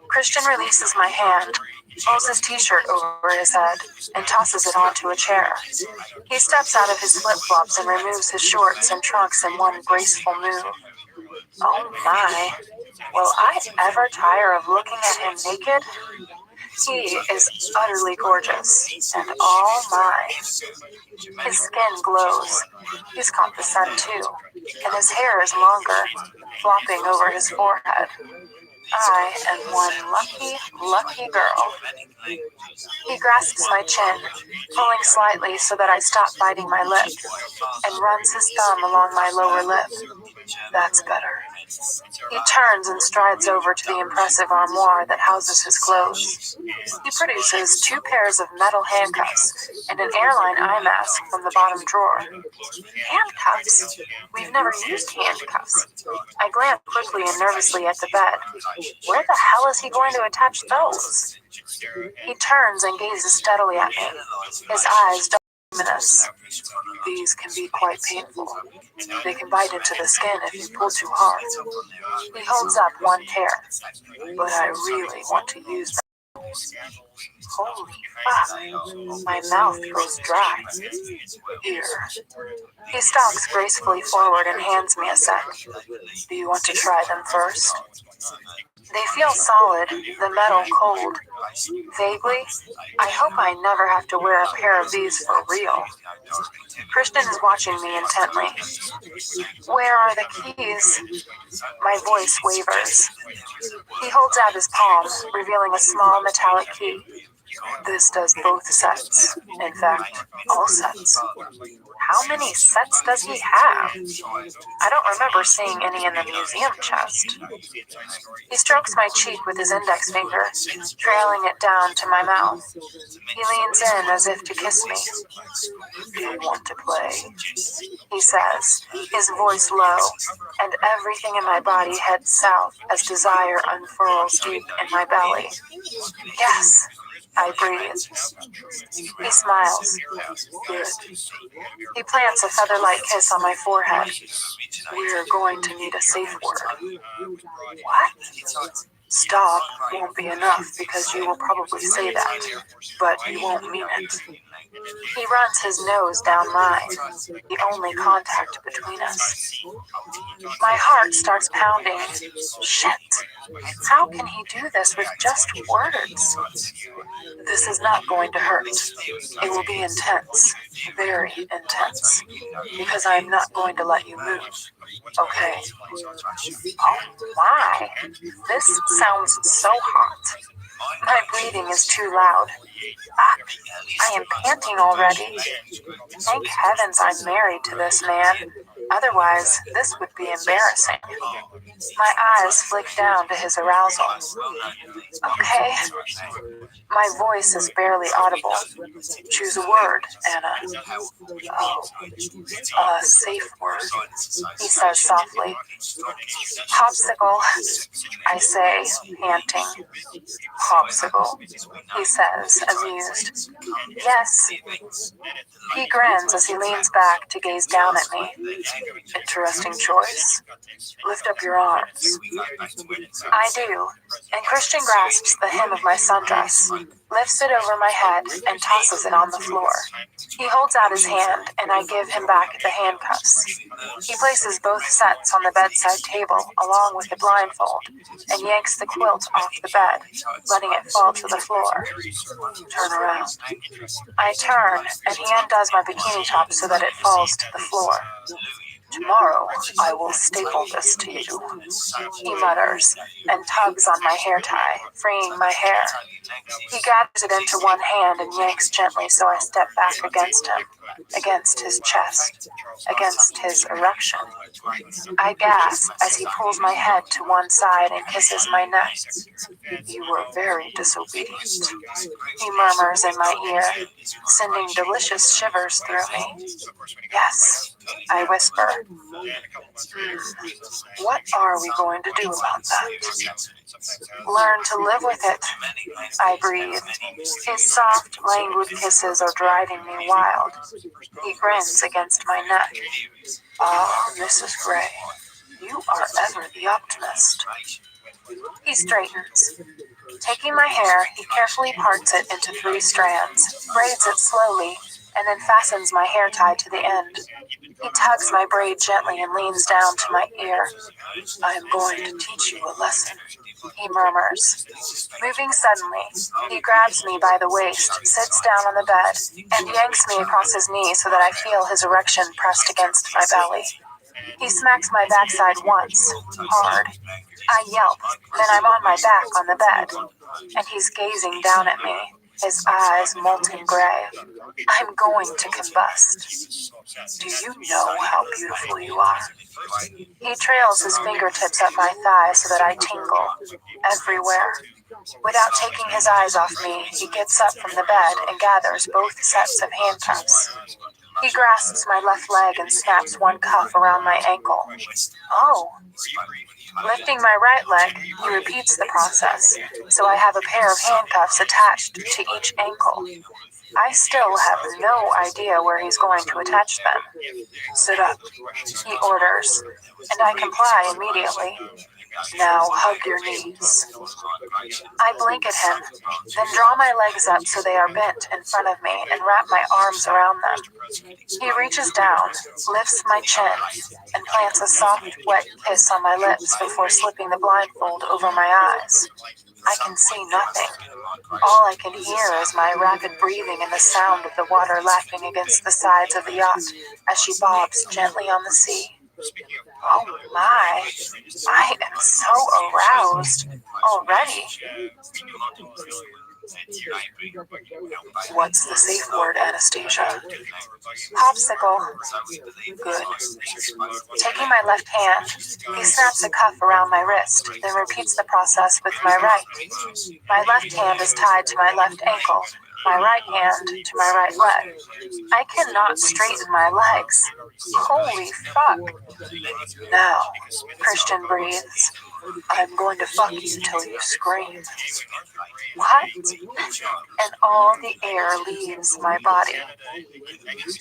Christian releases my hand, pulls his t-shirt over his head, and tosses it onto a chair. He steps out of his flip-flops and removes his shorts and trunks in one graceful move. Oh my, will I ever tire of looking at him naked? He is utterly gorgeous, and oh my. His skin glows. He's caught the sun too, and his hair is longer, flopping over his forehead. I am one lucky, lucky girl. He grasps my chin, pulling slightly so that I stop biting my lip, and runs his thumb along my lower lip. That's better. He turns and strides over to the impressive armoire that houses his clothes. He produces 2 pairs of metal handcuffs and an airline eye mask from the bottom drawer. Handcuffs? We've never used handcuffs. I glance quickly and nervously at the bed. Where the hell is he going to attach those? He turns and gazes steadily at me, his eyes luminous. These can be quite painful. They can bite into the skin if you pull too hard. He holds up one pair, but I really want to use them. Holy fuck, my mouth goes dry. Here. He stalks gracefully forward and hands me a set. Do you want to try them first? They feel solid, the metal cold. Vaguely, I hope I never have to wear a pair of these for real. Christian is watching me intently. Where are the keys? My voice wavers. He holds out his palm, revealing a small metallic key. This does both sets. In fact, all sets. How many sets does he have? I don't remember seeing any in the museum chest. He strokes my cheek with his index finger, trailing it down to my mouth. He leans in as if to kiss me. Do you want to play? He says, his voice low, and everything in my body heads south as desire unfurls deep in my belly. Yes. I breathe. He smiles. Good. He plants a feather-like kiss on my forehead. We're going to need a safe word. What? Stop won't be enough because you will probably say that, but you won't mean it. He runs his nose down mine, the only contact between us. My heart starts pounding. Shit! How can he do this with just words? This is not going to hurt. It will be intense, very intense, because I am not going to let you move. Okay. Oh my! This sounds so hot. My breathing is too loud. I am panting already. Thank heavens I'm married to this man. Otherwise, this would be embarrassing. My eyes flick down to his arousal. Okay. My voice is barely audible. Choose a word, Anna. Oh, a safe word, he says softly. Popsicle, I say, panting. Popsicle, he says, amused. Yes. He grins as he leans back to gaze down at me. Interesting choice. Lift up your arms. I do, and Christian grasps the hem of my sundress, lifts it over my head, and tosses it on the floor. He holds out his hand, and I give him back the handcuffs. He places both sets on the bedside table, along with the blindfold, and yanks the quilt off the bed, letting it fall to the floor. Turn around. I turn, and he undoes my bikini top so that it falls to the floor. Tomorrow, I will staple this to you, he mutters, and tugs on my hair tie, freeing my hair. He gathers it into one hand and yanks gently so I step back against him, against his chest, against his erection. I gasp as he pulls my head to one side and kisses my neck. You were very disobedient, he murmurs in my ear, sending delicious shivers through me. Yes, I whisper. What are we going to do about that? Learn to live with it, I breathe. His soft, languid kisses are driving me wild. He grins against my neck. Ah, Mrs. Gray, you are ever the optimist. He straightens. Taking my hair, he carefully parts it into 3 strands, braids it slowly, and then fastens my hair tie to the end. He tugs my braid gently and leans down to my ear. "I am going to teach you a lesson," he murmurs. Moving suddenly, he grabs me by the waist, sits down on the bed, and yanks me across his knee so that I feel his erection pressed against my belly. He smacks my backside once, hard. I yelp, then I'm on my back on the bed, and he's gazing down at me, his eyes molten gray. I'm going to combust. "Do you know how beautiful you are?" He trails his fingertips up my thighs so that I tingle, everywhere. Without taking his eyes off me, he gets up from the bed and gathers both sets of handcuffs. He grasps my left leg and snaps one cuff around my ankle. "Oh." Lifting my right leg, he repeats the process, so I have a pair of handcuffs attached to each ankle. I still have no idea where he's going to attach them. "Sit up," he orders, and I comply immediately. "Now hug your knees." I blink at him, then draw my legs up so they are bent in front of me and wrap my arms around them. He reaches down, lifts my chin, and plants a soft, wet kiss on my lips before slipping the blindfold over my eyes. I can see nothing. All I can hear is my rapid breathing and the sound of the water lapping against the sides of the yacht as she bobs gently on the sea. Oh my, I am so aroused already. What's the safe word, Anastasia? Popsicle. Good. Taking my left hand, he snaps a cuff around my wrist, then repeats the process with my right. My left hand is tied to my left ankle, my right hand to my right leg. I cannot straighten my legs. Holy fuck. Now, Christian breathes. I'm going to fuck you till you scream. What? And all the air leaves my body.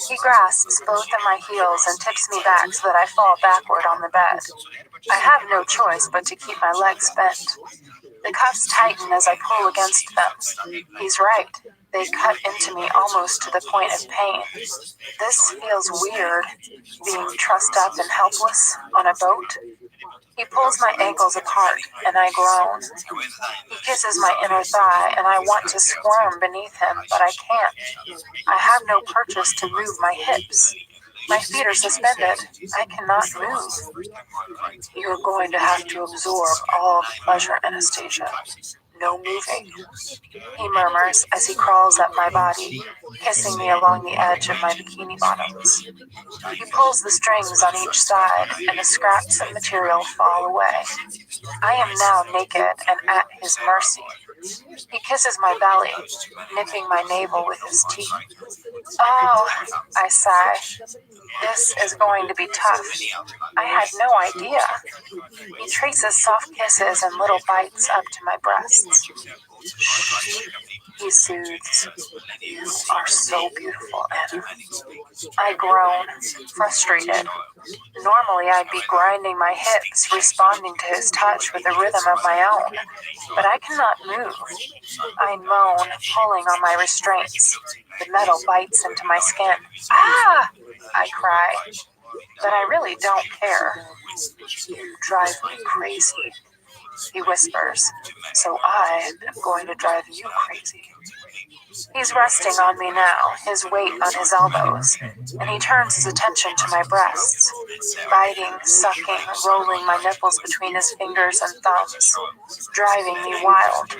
He grasps both of my heels and tips me back so that I fall backward on the bed. I have no choice but to keep my legs bent. The cuffs tighten as I pull against them. He's right. They cut into me almost to the point of pain. This feels weird, being trussed up and helpless on a boat. He pulls my ankles apart, and I groan. He kisses my inner thigh, and I want to squirm beneath him, but I can't. I have no purchase to move my hips. My feet are suspended. I cannot move. You're going to have to absorb all the pleasure, Anastasia. No moving, he murmurs as he crawls up my body, kissing me along the edge of my bikini bottoms. He pulls the strings on each side, and the scraps of material fall away. I am now naked and at his mercy. He kisses my belly, nipping my navel with his teeth. Oh, I sigh. This is going to be tough. I had no idea. He traces soft kisses and little bites up to my breasts. Shh, he soothes. You are so beautiful, Anna. I groan, frustrated. Normally I'd be grinding my hips, responding to his touch with a rhythm of my own, but I cannot move. I moan, pulling on my restraints. The metal bites into my skin. Ah! I cry. But I really don't care. You drive me crazy, he whispers. So I am going to drive you crazy. He's resting on me now, his weight on his elbows, and he turns his attention to my breasts, biting, sucking, rolling my nipples between his fingers and thumbs, driving me wild.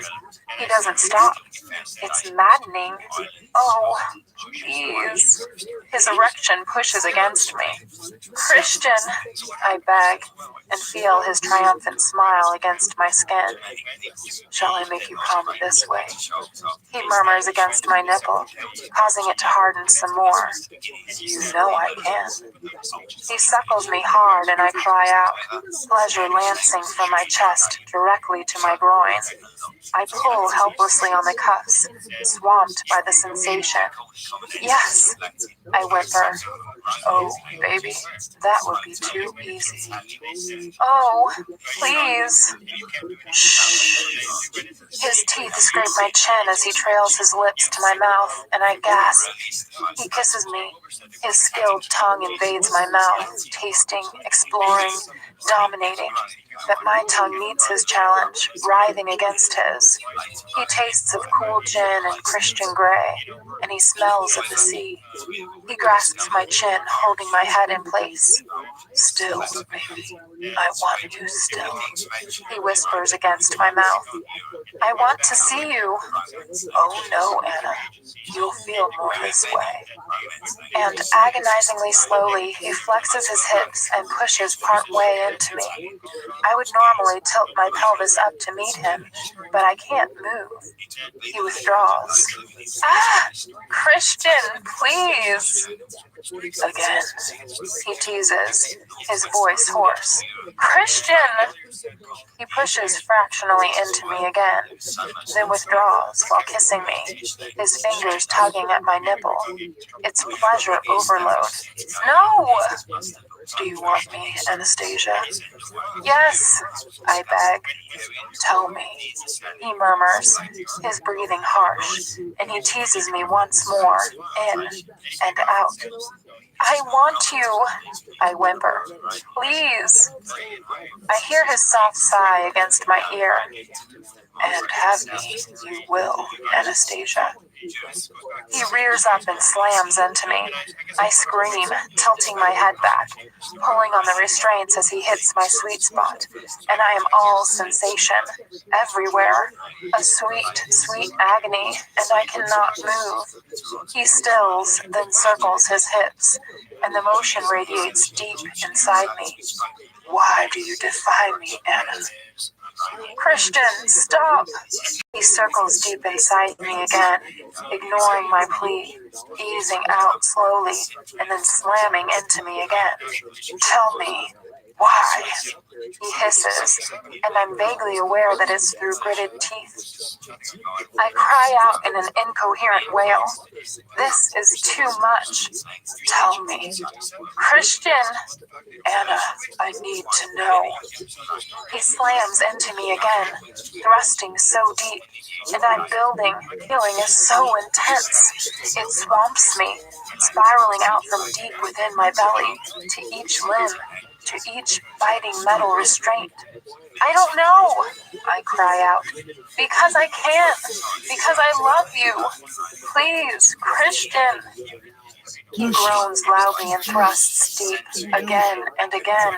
He doesn't stop. It's maddening. Oh, please. His erection pushes against me. Christian, I beg, and feel his triumphant smile against my skin. Shall I make you come this way? He murmurs against my nipple, causing it to harden some more. You know I can. He suckles me hard and I cry out, pleasure lancing from my chest directly to my groin. I pull helplessly on the cuffs, swamped by the sensation. Yes, I whimper. Oh, baby, that would be too easy. Oh, please. Shh. His teeth scrape my chin as he trails his lips to my mouth, and I gasp. He kisses me. His skilled tongue invades my mouth, tasting, exploring, dominating. But my tongue meets his challenge, writhing against his. He tastes of cool gin and Christian Grey, and he smells of the sea. He grasps my chin, holding my head in place. Still, baby, I want you still. He whispers against my mouth. I want to see you. Oh no, Anna. You'll feel more this way. And agonizingly slowly, he flexes his hips and pushes part way into me. I would normally tilt my pelvis up to meet him, but I can't move. He withdraws. Ah! Christian, please! Again, he teases, his voice hoarse. Christian! He pushes fractionally into me again, then withdraws while kissing me, his fingers tugging at my nipple. It's pleasure overload. No! Do you want me, Anastasia? Yes, I beg. Tell me. He murmurs, his breathing harsh, and he teases me once more, in and out. I want you, I whimper. Please. I hear his soft sigh against my ear. And have me, you will, Anastasia. He rears up and slams into me. I scream, tilting my head back, pulling on the restraints as he hits my sweet spot, and I am all sensation, everywhere, a sweet, sweet agony, and I cannot move. He stills, then circles his hips, and the motion radiates deep inside me. Why do you defy me, Anna? Christian, stop! He circles deep inside me again, ignoring my plea, easing out slowly, and then slamming into me again. Tell me, why? He hisses, and I'm vaguely aware that it's through gritted teeth. I cry out in an incoherent wail. This is too much. Tell me. Christian! Anna, I need to know. He slams into me again, thrusting so deep, and I'm building. Feeling is so intense. It swamps me, spiraling out from deep within my belly, to each limb, to each biting metal restraint. I don't know, I cry out. Because I can't. Because I love you. Please, Christian. He groans loudly and thrusts deep, again and again,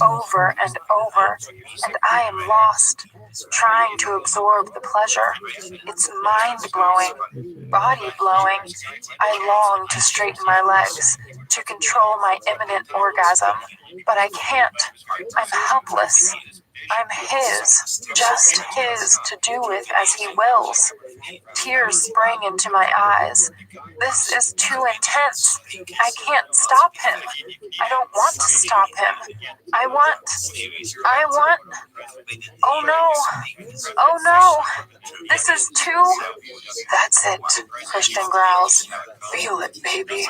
over and over, and I am lost, trying to absorb the pleasure. It's mind-blowing, body-blowing. I long to straighten my legs, to control my imminent orgasm, but I can't. I'm helpless. I'm his, just his, to do with as he wills. Tears spring into my eyes. This is too intense. I can't stop him. I don't want to stop him. I want. Oh no. This is too. That's it, Christian growls. Feel it, baby.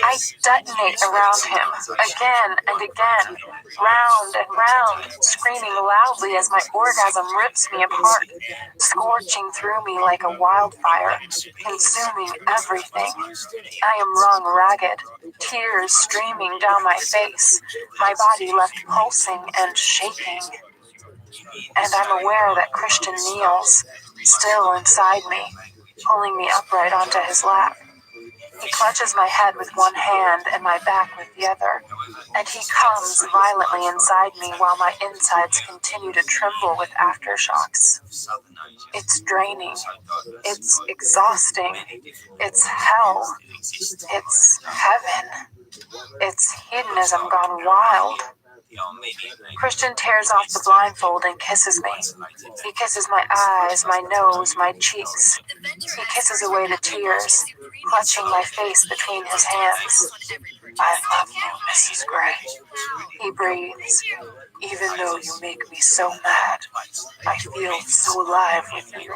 I detonate around him, again and again, round and round, screaming loudly as my orgasm rips me apart, scorching through me like a wildfire, consuming everything. I am wrung ragged, tears streaming down my face, my body left pulsing and shaking. And I'm aware that Christian kneels, still inside me, pulling me upright onto his lap. He clutches my head with one hand and my back with the other, and he comes violently inside me while my insides continue to tremble with aftershocks. It's draining. It's exhausting. It's hell. It's heaven. It's hedonism gone wild. Christian tears off the blindfold and kisses me. He kisses my eyes, my nose, my cheeks. He kisses away the tears, clutching my face between his hands. I love you, Mrs. Gray. He breathes. Even though you make me so mad, I feel so alive with you.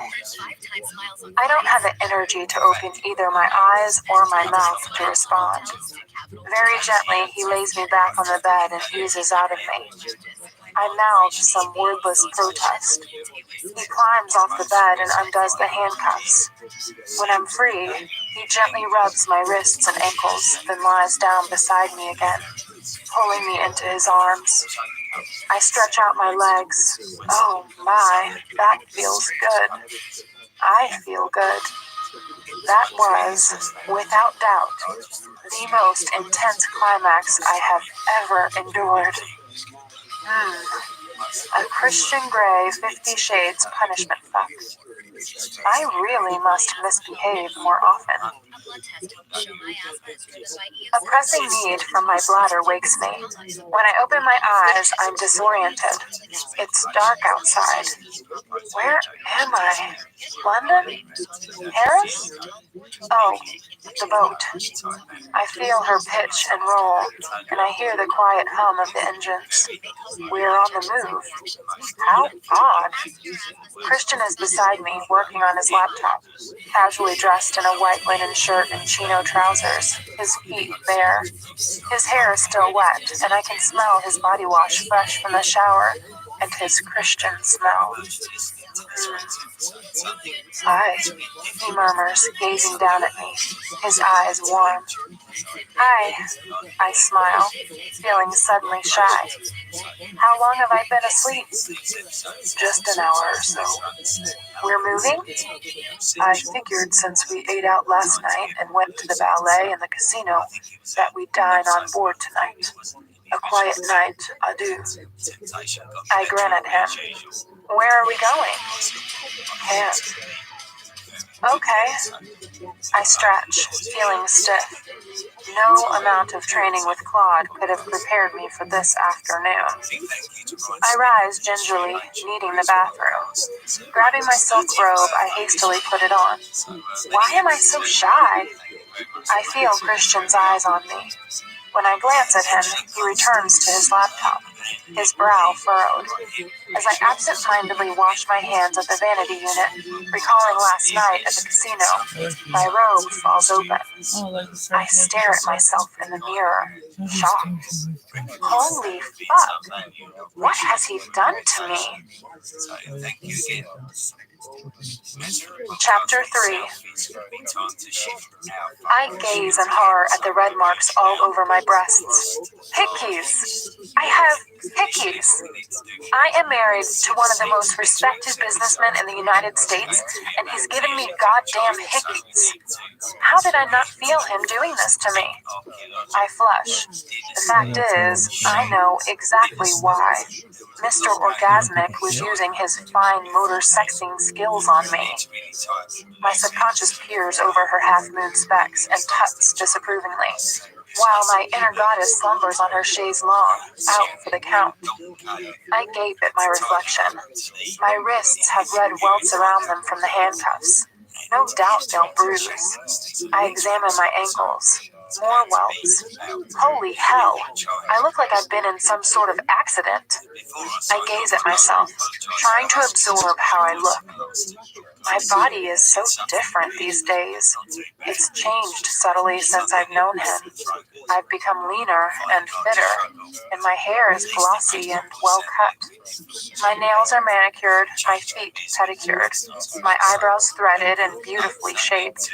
I don't have the energy to open either my eyes or my mouth to respond. Very gently, he lays me back on the bed and oozes out of me. I mouth some wordless protest. He climbs off the bed and undoes the handcuffs. When I'm free, he gently rubs my wrists and ankles, then lies down beside me again, pulling me into his arms. I stretch out my legs. Oh my, that feels good. I feel good. That was, without doubt, the most intense climax I have ever endured. A Christian Grey 50 Shades punishment fuck. I really must misbehave more often. A pressing need from my bladder wakes me. When I open my eyes, I'm disoriented. It's dark outside. Where am I? London? Paris? Oh, the boat. I feel her pitch and roll, and I hear the quiet hum of the engines. We're on the move. How odd. Christian is beside me, working on his laptop, casually dressed in a white linen shirt and chino trousers, his feet bare. His hair is still wet, and I can smell his body wash fresh from the shower, and his Christian smell. Hi, he murmurs, gazing down at me, his eyes warm. Hi, I smile, feeling suddenly shy. How long have I been asleep? Just an hour or so. We're moving? I figured since we ate out last night and went to the ballet and the casino that we'd dine on board tonight. A quiet night, adieu. I grin at him. Where are we going? Can't. Okay. I stretch, feeling stiff. No amount of training with Claude could have prepared me for this afternoon. I rise gingerly, needing the bathroom. Grabbing my silk robe, I hastily put it on. Why am I so shy? I feel Christian's eyes on me. When I glance at him, he returns to his laptop, his brow furrowed. As I absent-mindedly wash my hands at the vanity unit, recalling last night at the casino, my robe falls open. I stare at myself in the mirror, shocked. Holy fuck! What has he done to me? Chapter 3. I gaze in horror at the red marks all over my breasts. Hickeys! I have hickeys! I am married to one of the most respected businessmen in the United States, and he's giving me goddamn hickeys. How did I not feel him doing this to me? I flush. The fact is, I know exactly why. Mr. Orgasmic was using his fine motor sexing skills on me. My subconscious peers over her half-moon specs and tuts disapprovingly, while my inner goddess slumbers on her chaise longue, out for the count. I gape at my reflection. My wrists have red welts around them from the handcuffs. No doubt they'll bruise. I examine my ankles. More welts. Holy hell. I look like I've been in some sort of accident. I gaze at myself, trying to absorb how I look. My body is so different these days. It's changed subtly since I've known him. I've become leaner and fitter, and my hair is glossy and well cut. My nails are manicured, my feet pedicured, my eyebrows threaded and beautifully shaped.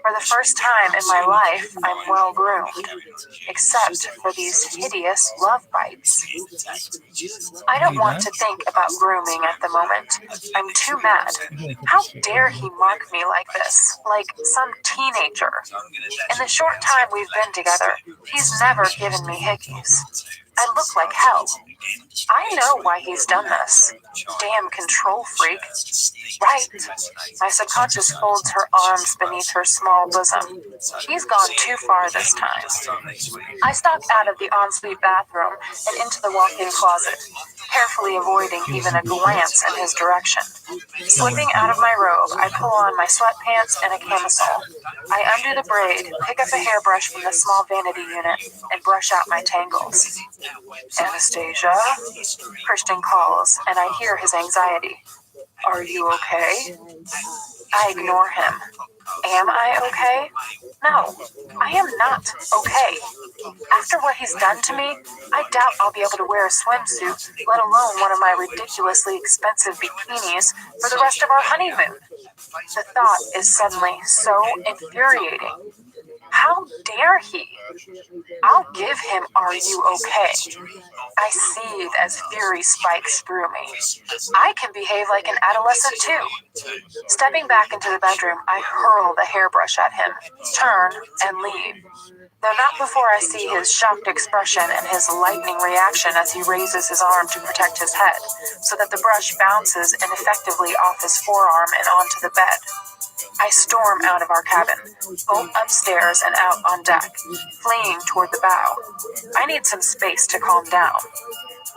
For the first time in my life, I'm well groomed, except for these hideous love bites. I don't want to think about grooming at the moment. I'm too mad. How dare he mark me like this, like some teenager? In the short time we've been together, he's never given me hickeys. I look like hell. I know why he's done this. Damn control freak. Right. My subconscious folds her arms beneath her small bosom. He's gone too far this time. I stalk out of the ensuite bathroom and into the walk-in closet, carefully avoiding even a glance in his direction. Slipping out of my robe, I pull on my sweatpants and a camisole. I undo the braid, pick up a hairbrush from the small vanity unit, and brush out my tangles. Anastasia? Christian calls, and I hear his anxiety. Are you okay? I ignore him. Am I okay? No, I am not okay. After what he's done to me, I doubt I'll be able to wear a swimsuit, let alone one of my ridiculously expensive bikinis, for the rest of our honeymoon. The thought is suddenly so infuriating. How dare he? I'll give him, are you okay? I seethe as fury spikes through me. I can behave like an adolescent too. Stepping back into the bedroom, I hurl the hairbrush at him, turn, and leave. Though not before I see his shocked expression and his lightning reaction as he raises his arm to protect his head, so that the brush bounces ineffectively off his forearm and onto the bed. I storm out of our cabin, bolt upstairs and out on deck, fleeing toward the bow. I need some space to calm down.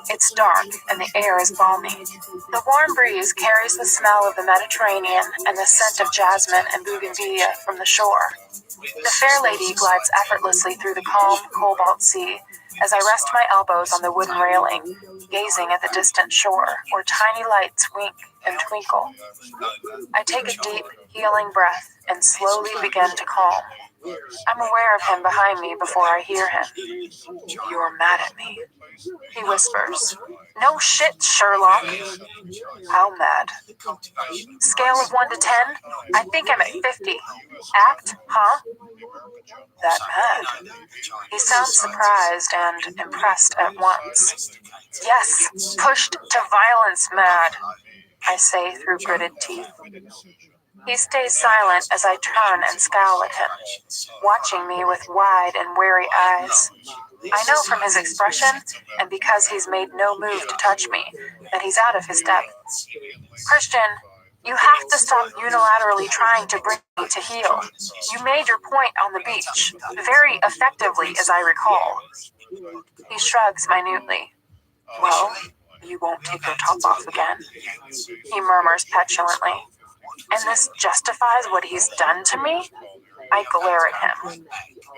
It's dark, and the air is balmy. The warm breeze carries the smell of the Mediterranean and the scent of jasmine and bougainvillea from the shore. The fair lady glides effortlessly through the calm, cobalt sea as I rest my elbows on the wooden railing, gazing at the distant shore, where tiny lights wink and twinkle. I take a deep, healing breath and slowly begin to calm. I'm aware of him behind me before I hear him. You're mad at me, he whispers. No shit, Sherlock. How mad? Scale of 1 to 10? I think I'm at 50. Act, huh? That mad? He sounds surprised and impressed at once. Yes, pushed to violence mad, I say through gritted teeth. He stays silent as I turn and scowl at him, watching me with wide and wary eyes. I know from his expression, and because he's made no move to touch me, that he's out of his depth. Christian, you have to stop unilaterally trying to bring me to heel. You made your point on the beach, very effectively as I recall. He shrugs minutely. Well, you won't take your top off again, he murmurs petulantly. And this justifies what he's done to me? I glare at him.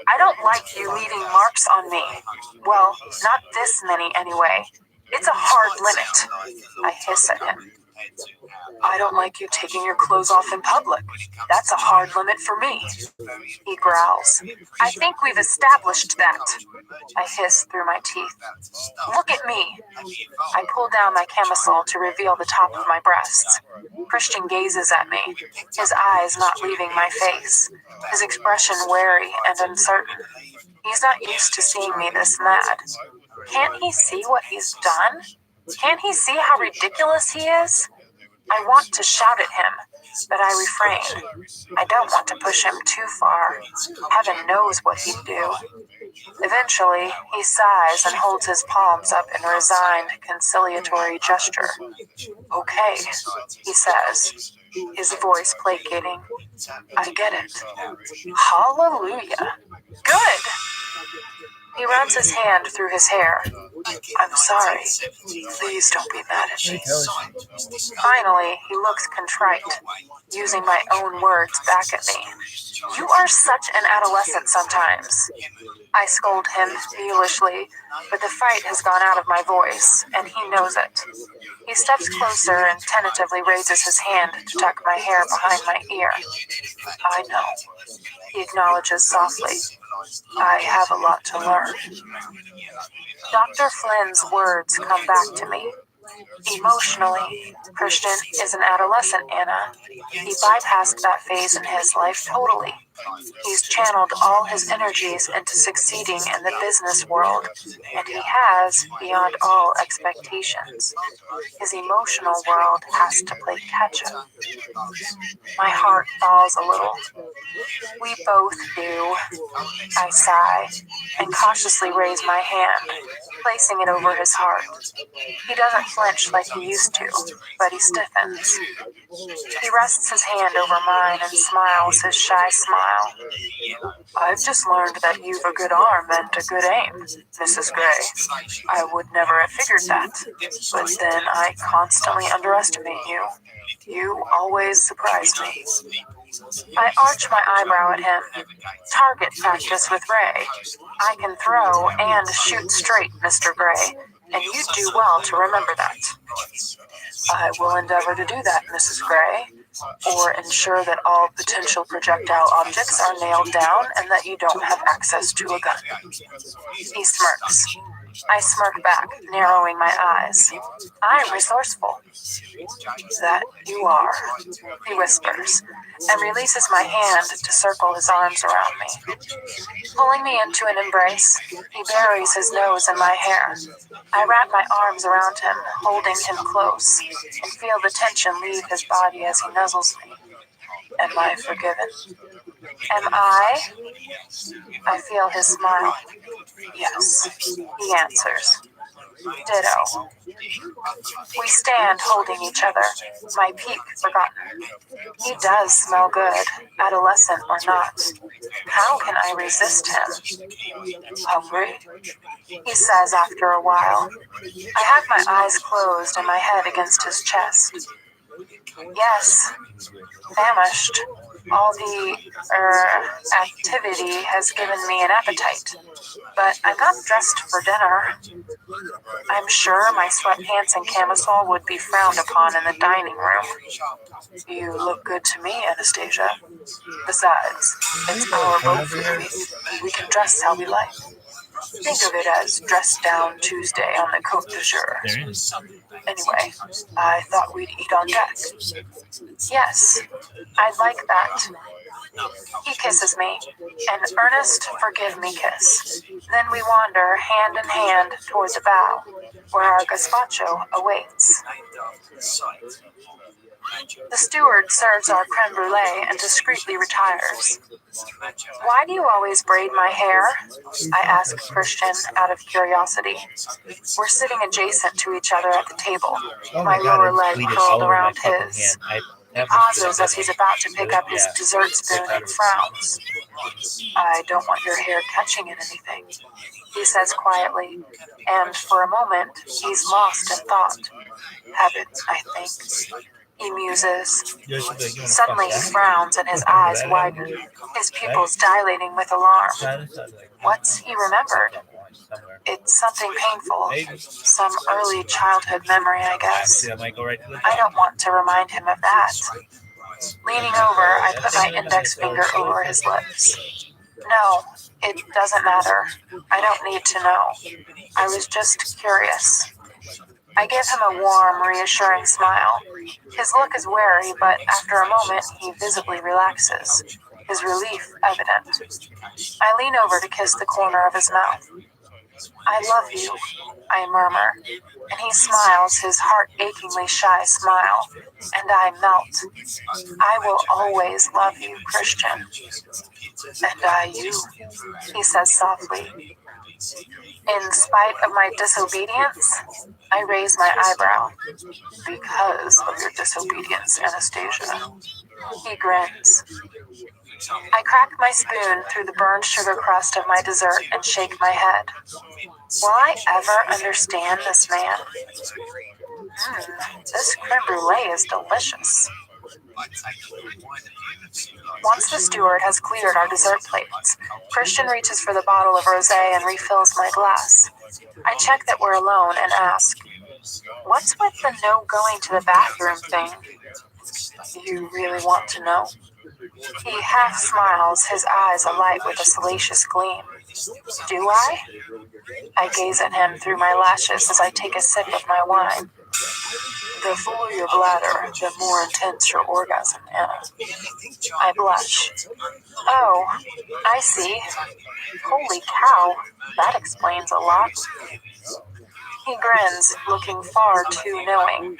I don't like you leaving marks on me. Well, not this many anyway. It's a hard limit, I hiss at him. I don't like you taking your clothes off in public. That's a hard limit for me, he growls. I think we've established that, I hiss through my teeth. Look at me. I pull down my camisole to reveal the top of my breasts. Christian gazes at me, his eyes not leaving my face, his expression wary and uncertain. He's not used to seeing me this mad. Can't he see what he's done? Can't he see how ridiculous he is? I want to shout at him, but I refrain. I don't want to push him too far. Heaven knows what he'd do. Eventually, he sighs and holds his palms up in a resigned, conciliatory gesture. Okay, he says, his voice placating. I get it. Hallelujah. Good. He runs his hand through his hair. I'm sorry. Please don't be mad at me. Finally, he looks contrite, using my own words back at me. You are such an adolescent sometimes. I scold him foolishly, but the fight has gone out of my voice, and he knows it. He steps closer and tentatively raises his hand to tuck my hair behind my ear. I know, he acknowledges softly. I have a lot to learn. Dr. Flynn's words come back to me. Emotionally, Christian is an adolescent, Anna. He bypassed that phase in his life totally. He's channeled all his energies into succeeding in the business world, and he has, beyond all expectations. His emotional world has to play catch-up. My heart falls a little. We both do, I sigh, and cautiously raise my hand. placing it over his heart. He doesn't flinch like he used to, but he stiffens. He rests his hand over mine and smiles his shy smile. I've just learned that you've a good arm and a good aim, Mrs. Gray. I would never have figured that, but then I constantly underestimate you. You always surprise me. I arch my eyebrow at him. Target practice with Ray. I can throw and shoot straight, Mr. Gray, and you'd do well to remember that. I will endeavor to do that, Mrs. Gray, or ensure that all potential projectile objects are nailed down and that you don't have access to a gun. He smirks. I smirk back, narrowing my eyes. I'm resourceful. That you are, he whispers, and releases my hand to circle his arms around me. Pulling me into an embrace, he buries his nose in my hair. I wrap my arms around him, holding him close, and feel the tension leave his body as he nuzzles me. Am I forgiven? Am I? I feel his smile. Yes, he answers. Ditto. We stand holding each other, my peak forgotten. He does smell good, adolescent or not. How can I resist him? Hungry? He says after a while. I have my eyes closed and my head against his chest. Yes, famished. All the, activity has given me an appetite, but I'm not dressed for dinner. I'm sure my sweatpants and camisole would be frowned upon in the dining room. You look good to me, Anastasia. Besides, it's our boat food. We can dress how we like. Think of it as dress down Tuesday on the Côte d'Azur. Anyway, I thought we'd eat on deck. Yes, I'd like that. He kisses me, an earnest forgive me kiss. Then we wander hand in hand toward the bow, where our gazpacho awaits. The steward serves our creme brulee and discreetly retires. Why do you always braid my hair? I ask Christian out of curiosity. We're sitting adjacent to each other at the table, my lower leg curled around his. He pauses as he's about to pick up his dessert spoon and frowns. I don't want your hair catching in anything, he says quietly, and for a moment he's lost in thought. Habit, I think. He muses. Suddenly he frowns and his eyes widen, his pupils dilating with alarm. What's he remembered? It's something painful, some early childhood memory, I guess. I don't want to remind him of that. Leaning over, I put my index finger over his lips. No, it doesn't matter. I don't need to know. I was just curious. I give him a warm, reassuring smile. His look is wary, but after a moment, he visibly relaxes, his relief evident. I lean over to kiss the corner of his mouth. I love you, I murmur, and he smiles his heart-achingly shy smile, and I melt. I will always love you, Christian. And I you, he says softly. In spite of my disobedience, I raise my eyebrow. Because of your disobedience, Anastasia. He grins. I crack my spoon through the burned sugar crust of my dessert and shake my head. Will I ever understand this man? This creme brulee is delicious. Once the steward has cleared our dessert plates, Christian reaches for the bottle of rosé and refills my glass. I check that we're alone and ask, what's with the no going to the bathroom thing? You really want to know? He half smiles, his eyes alight with a salacious gleam. Do I? I gaze at him through my lashes as I take a sip of my wine. The fuller your bladder, the more intense your orgasm, Anna. I blush. Oh, I see. Holy cow, that explains a lot. He grins, looking far too knowing.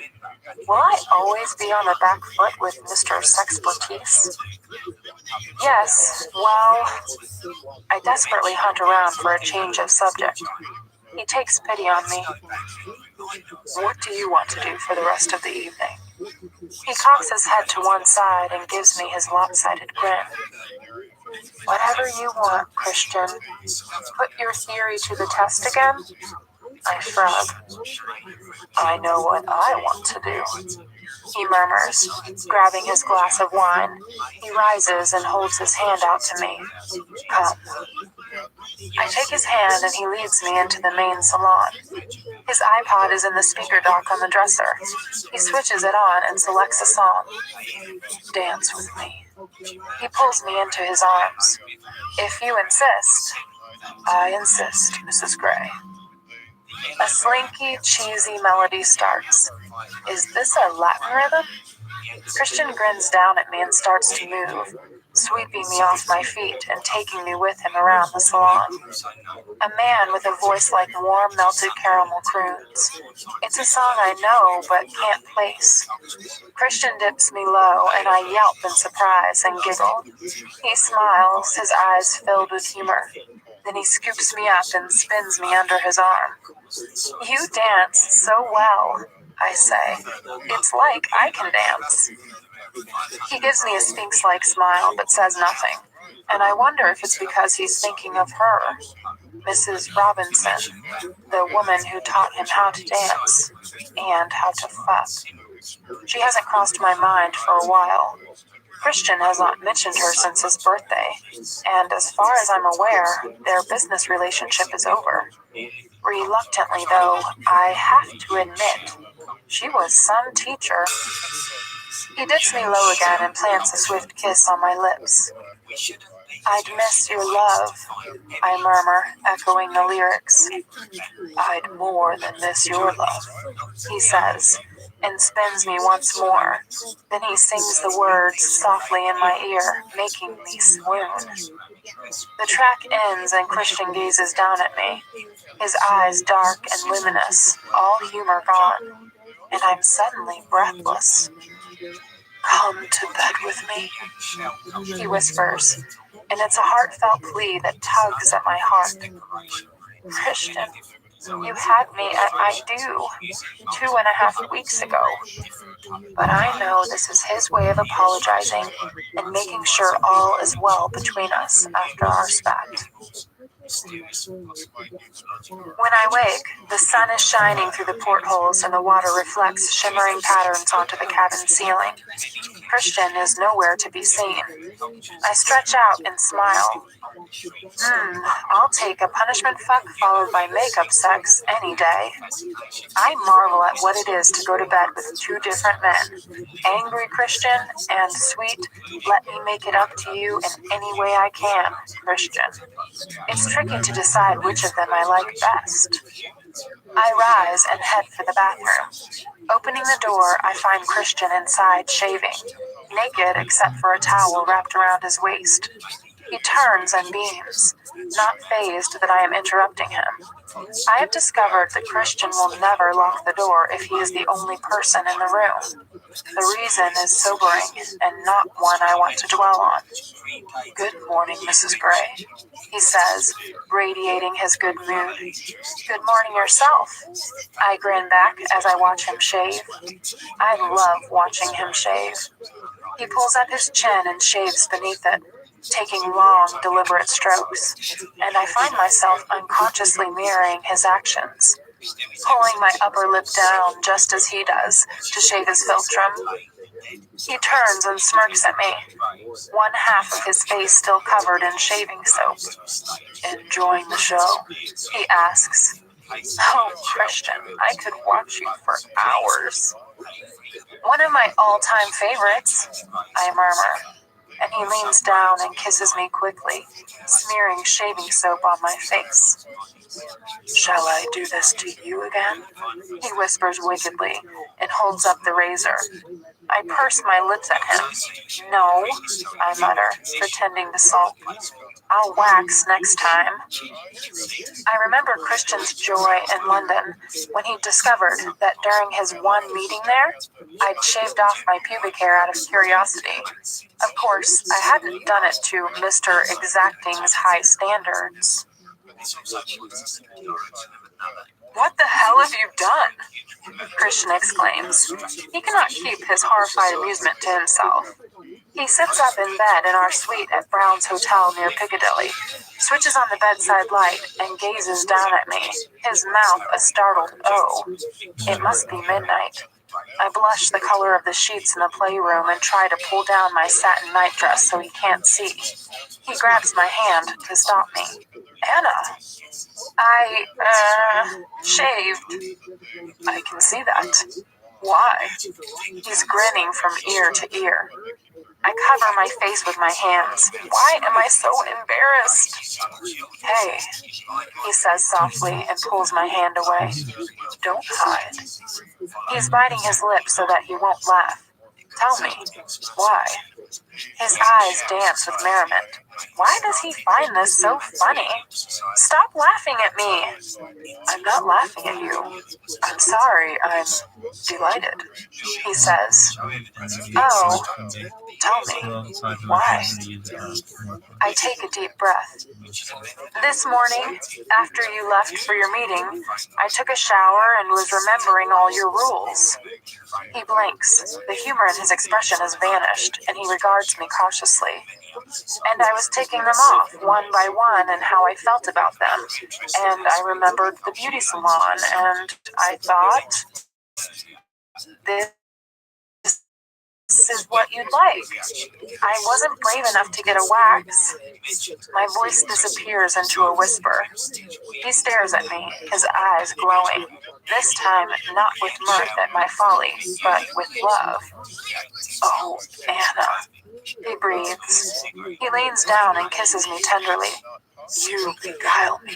Will I always be on the back foot with Mr. Sexpertise? Yes, well, I desperately hunt around for a change of subject. He takes pity on me. What do you want to do for the rest of the evening? He cocks his head to one side and gives me his lopsided grin. Whatever you want, Christian. Put your theory to the test again? I shrug. I know what I want to do. He murmurs, grabbing his glass of wine. He rises and holds his hand out to me. Come. I take his hand and he leads me into the main salon. His iPod is in the speaker dock on the dresser. He switches it on and selects a song. Dance with me. He pulls me into his arms. If you insist. I insist, Mrs. Gray. A slinky, cheesy melody starts. Is this a Latin rhythm? Christian grins down at me and starts to move, sweeping me off my feet and taking me with him around the salon. A man with a voice like warm melted caramel croons. It's a song I know but can't place. Christian dips me low and I yelp in surprise and giggle. He smiles, his eyes filled with humor. Then he scoops me up and spins me under his arm. You dance so well, I say. It's like I can dance. He gives me a sphinx-like smile but says nothing, and I wonder if it's because he's thinking of her, Mrs. Robinson, the woman who taught him how to dance and how to fuck. She hasn't crossed my mind for a while. Christian has not mentioned her since his birthday, and as far as I'm aware, their business relationship is over. Reluctantly, though, I have to admit, she was some teacher. He dips me low again and plants a swift kiss on my lips. I'd miss your love, I murmur, echoing the lyrics. I'd more than miss your love, he says, and spins me once more. Then he sings the words softly in my ear, making me swoon. The track ends and Christian gazes down at me, his eyes dark and luminous, all humor gone, and I'm suddenly breathless. Come to bed with me, he whispers, and it's a heartfelt plea that tugs at my heart. Christian, you had me at I do 2.5 weeks ago. But I know this is his way of apologizing and making sure all is well between us after our spat. When I wake, the sun is shining through the portholes and the water reflects shimmering patterns onto the cabin ceiling. Christian is nowhere to be seen. I stretch out and smile. I'll take a punishment fuck followed by makeup sex any day. I marvel at what it is to go to bed with two different men. Angry Christian and sweet, let me make it up to you in any way I can, Christian. It's tricky to decide which of them I like best. I rise and head for the bathroom. Opening the door, I find Christian inside shaving, naked except for a towel wrapped around his waist. He turns and beams, not fazed that I am interrupting him. I have discovered that Christian will never lock the door if he is the only person in the room. The reason is sobering and not one I want to dwell on. Good morning, Mrs. Gray, he says, radiating his good mood. Good morning yourself. I grin back as I watch him shave. I love watching him shave. He pulls up his chin and shaves beneath it, taking long, deliberate strokes, and I find myself unconsciously mirroring his actions, pulling my upper lip down just as he does to shave his philtrum. He turns and smirks at me, one half of his face still covered in shaving soap. Enjoying the show? He asks. Oh, Christian, I could watch you for hours. One of my all-time favorites, I murmur, and he leans down and kisses me quickly, smearing shaving soap on my face. Shall I do this to you again? He whispers wickedly and holds up the razor. I purse my lips at him. No, I mutter, pretending to sulk. I'll wax next time. I remember Christian's joy in London when he discovered that during his one meeting there, I'd shaved off my pubic hair out of curiosity. Of course, I hadn't done it to Mr. Exacting's high standards. What the hell have you done? Christian exclaims. He cannot keep his horrified amusement to himself. He sits up in bed in our suite at Brown's Hotel near Piccadilly, switches on the bedside light, and gazes down at me, his mouth a startled O. It must be midnight. I blush the color of the sheets in the playroom and try to pull down my satin nightdress so he can't see. He grabs my hand to stop me. Anna, I shaved. I can see that. Why? He's grinning from ear to ear. I cover my face with my hands. Why am I so embarrassed? Hey, he says softly and pulls my hand away. Don't hide. He's biting his lips so that he won't laugh. Tell me, why? His eyes dance with merriment. Why does he find this so funny? Stop laughing at me. I'm not laughing at you. I'm sorry, I'm delighted, he says. Oh, tell me, why? I take a deep breath. This morning, after you left for your meeting, I took a shower and was remembering all your rules. He blinks. The humor in his expression has vanished, and he regards me cautiously. And I was taking them off, one by one, and how I felt about them. And I remembered the beauty salon, and I thought, this is what you'd like. I wasn't brave enough to get a wax. My voice disappears into a whisper. He stares at me, his eyes glowing. This time, not with mirth at my folly, but with love. Oh, Anna. He breathes. He leans down and kisses me tenderly. You beguile me.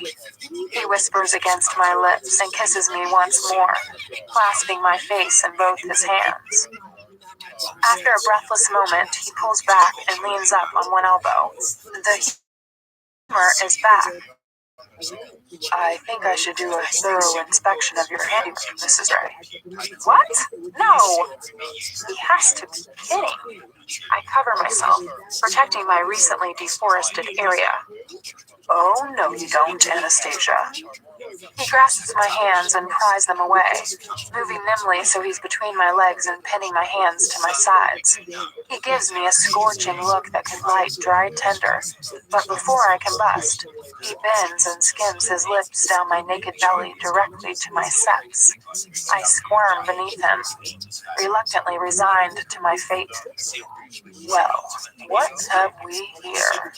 He whispers against my lips and kisses me once more, clasping my face in both his hands. After a breathless moment, he pulls back and leans up on one elbow. The humor is back. I think I should do a thorough inspection of your handiwork, Mrs. Ray. What? No! He has to be kidding. I cover myself, protecting my recently deforested area. Oh, no you don't, Anastasia. He grasps my hands and pries them away, moving nimbly so he's between my legs and pinning my hands to my sides. He gives me a scorching look that can light dried tinder, but before I can bust, he bends and skims his lips down my naked belly directly to my sex. I squirm beneath him, reluctantly resigned to my fate. Well, what have we here?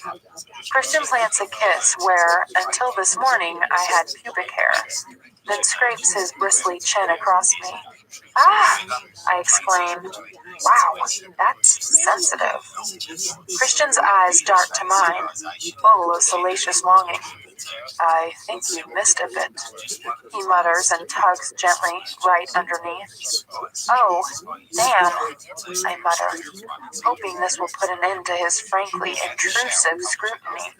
Christian plants a kiss where, until this morning, I had pubic hair, then scrapes his bristly chin across me. Ah! I exclaim. Wow, that's sensitive. Christian's eyes dart to mine, full of salacious longing. I think you missed a bit, he mutters and tugs gently right underneath. Oh, damn, I mutter, hoping this will put an end to his frankly intrusive scrutiny.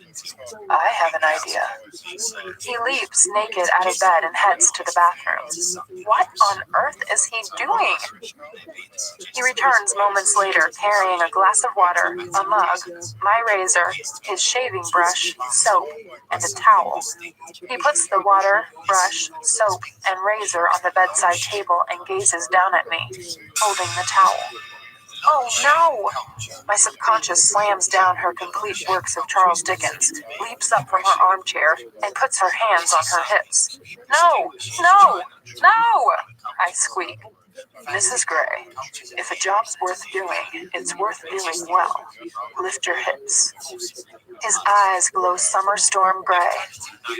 I have an idea. He leaps naked out of bed and heads to the bathroom. What on earth is he doing? He returns moments later carrying a glass of water, a mug, my razor, his shaving brush, soap, and a towel. He puts the water, brush, soap, and razor on the bedside table and gazes down at me, holding the towel. Oh no! My subconscious slams down her complete works of Charles Dickens, leaps up from her armchair, and puts her hands on her hips. No! No! No! I squeak. Mrs. Gray, if a job's worth doing, it's worth doing well. Lift your hips. His eyes glow summer storm gray.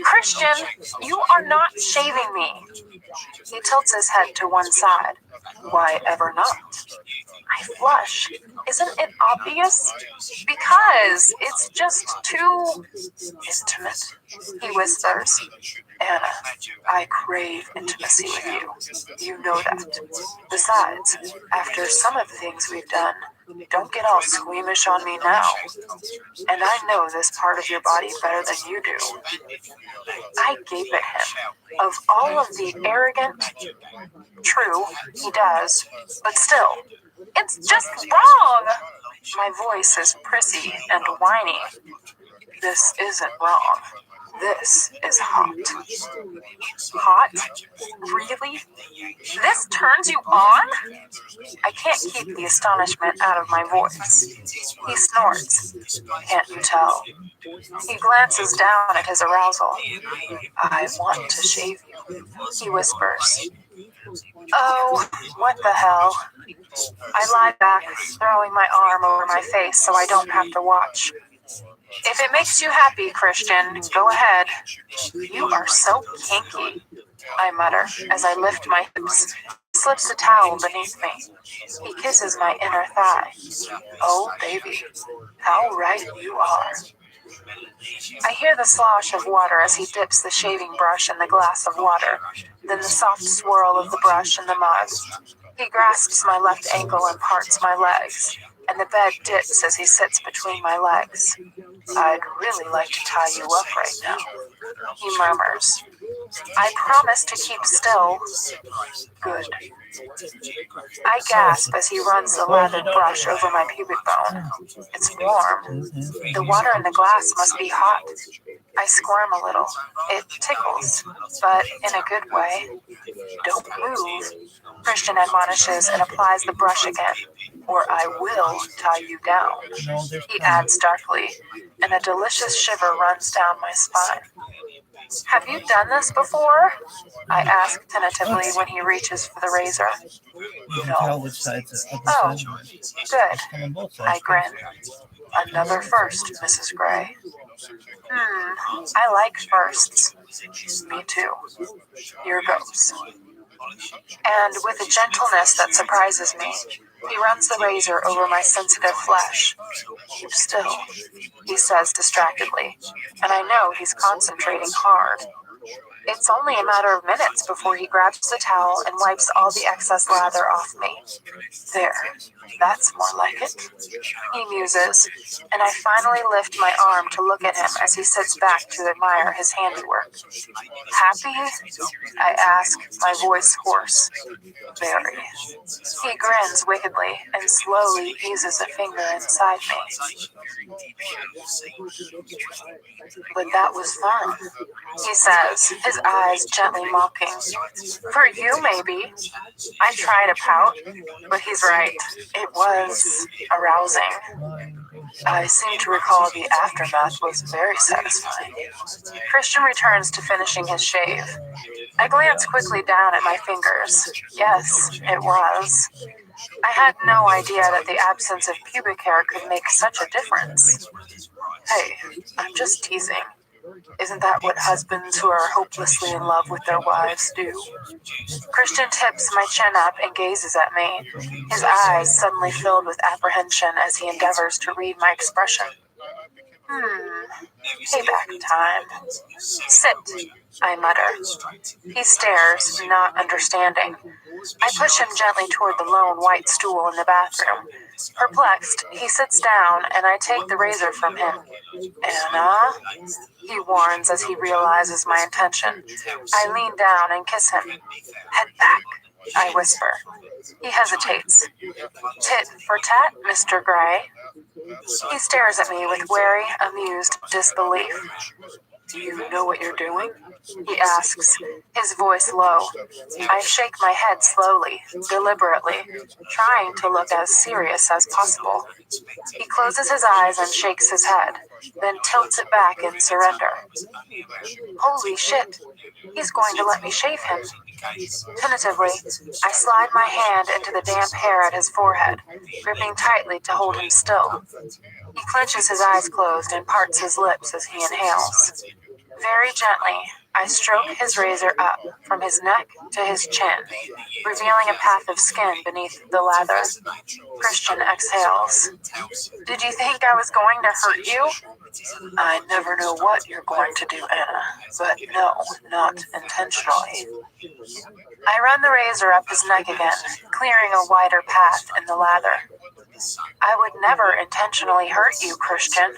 Christian, you are not shaving me. He tilts his head to one side. Why ever not? I flush. Isn't it obvious? Because it's just too intimate, he whispers. Anna, I crave intimacy with you. You know that. Besides, after some of the things we've done, don't get all squeamish on me now. And I know this part of your body better than you do. I gape at him. Of all of the arrogant... True, he does. But still, it's just wrong! My voice is prissy and whiny. This isn't wrong. This is hot. Hot? Really? This turns you on? I can't keep the astonishment out of my voice. He snorts. Can't you tell? He glances down at his arousal. I want to shave you, he whispers. Oh, what the hell? I lie back, throwing my arm over my face so I don't have to watch. If it makes you happy, Christian, go ahead. You are so kinky, I mutter as I lift my hips. He slips a towel beneath me. He kisses my inner thigh. Oh, baby, how right you are. I hear the slosh of water as he dips the shaving brush in the glass of water, then the soft swirl of the brush in the mug. He grasps my left ankle and parts my legs, and the bed dips as he sits between my legs. I'd really like to tie you up right now, he murmurs. I promise to keep still. Good. I gasp as he runs the lathered brush over my pubic bone. It's warm. The water in the glass must be hot. I squirm a little. It tickles, but in a good way. Don't move, Christian admonishes and applies the brush again, or I will tie you down, he adds darkly, and a delicious shiver runs down my spine. Have you done this before? I ask tentatively when he reaches for the razor. No. Oh, good. I grin. Another first, Mrs. Gray. I like firsts. Me too. Here goes. And with a gentleness that surprises me, he runs the razor over my sensitive flesh. Keep still, he says distractedly, and I know he's concentrating hard. It's only a matter of minutes before he grabs the towel and wipes all the excess lather off me. There, that's more like it, he muses, and I finally lift my arm to look at him as he sits back to admire his handiwork. Happy? I ask, my voice hoarse. Very. He grins wickedly and slowly eases a finger inside me. But that was fun, he says, his eyes gently mocking. For you, maybe. I try to pout, but he's right. It was arousing. I seem to recall the aftermath was very satisfying. Christian returns to finishing his shave. I glance quickly down at my fingers. Yes, it was. I had no idea that the absence of pubic hair could make such a difference. Hey, I'm just teasing. Isn't that what husbands who are hopelessly in love with their wives do? Christian tips my chin up and gazes at me, his eyes suddenly filled with apprehension as he endeavors to read my expression. Payback time. Sit, I mutter. He stares, not understanding. I push him gently toward the lone white stool in the bathroom. Perplexed, he sits down and I take the razor from him. Anna? He warns as he realizes my intention. I lean down and kiss him. Head back, I whisper. He hesitates. Tit for tat, Mr. Gray. He stares at me with wary, amused disbelief. Do you know what you're doing? He asks, his voice low. I shake my head slowly, deliberately, trying to look as serious as possible. He closes his eyes and shakes his head, then tilts it back in surrender. Holy shit, he's going to let me shave him. Tentatively, I slide my hand into the damp hair at his forehead, gripping tightly to hold him still. He clenches his eyes closed and parts his lips as he inhales. Very gently, I stroke his razor up from his neck to his chin, revealing a path of skin beneath the lather. Christian exhales. Did you think I was going to hurt you? I never know what you're going to do, Anna, but no, not intentionally. I run the razor up his neck again, clearing a wider path in the lather. I would never intentionally hurt you, Christian.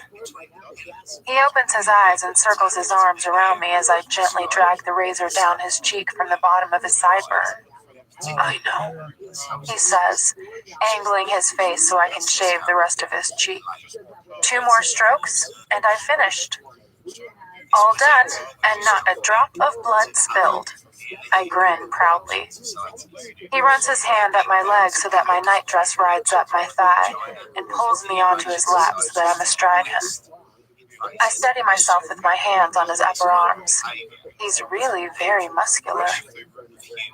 He opens his eyes and circles his arms around me as I gently drag the razor down his cheek from the bottom of his sideburn. I know, he says, angling his face so I can shave the rest of his cheek. 2 more strokes, and I've finished. All done, and not a drop of blood spilled. I grin proudly. He runs his hand up my leg so that my nightdress rides up my thigh and pulls me onto his lap so that I'm astride him. I steady myself with my hands on his upper arms. He's really very muscular.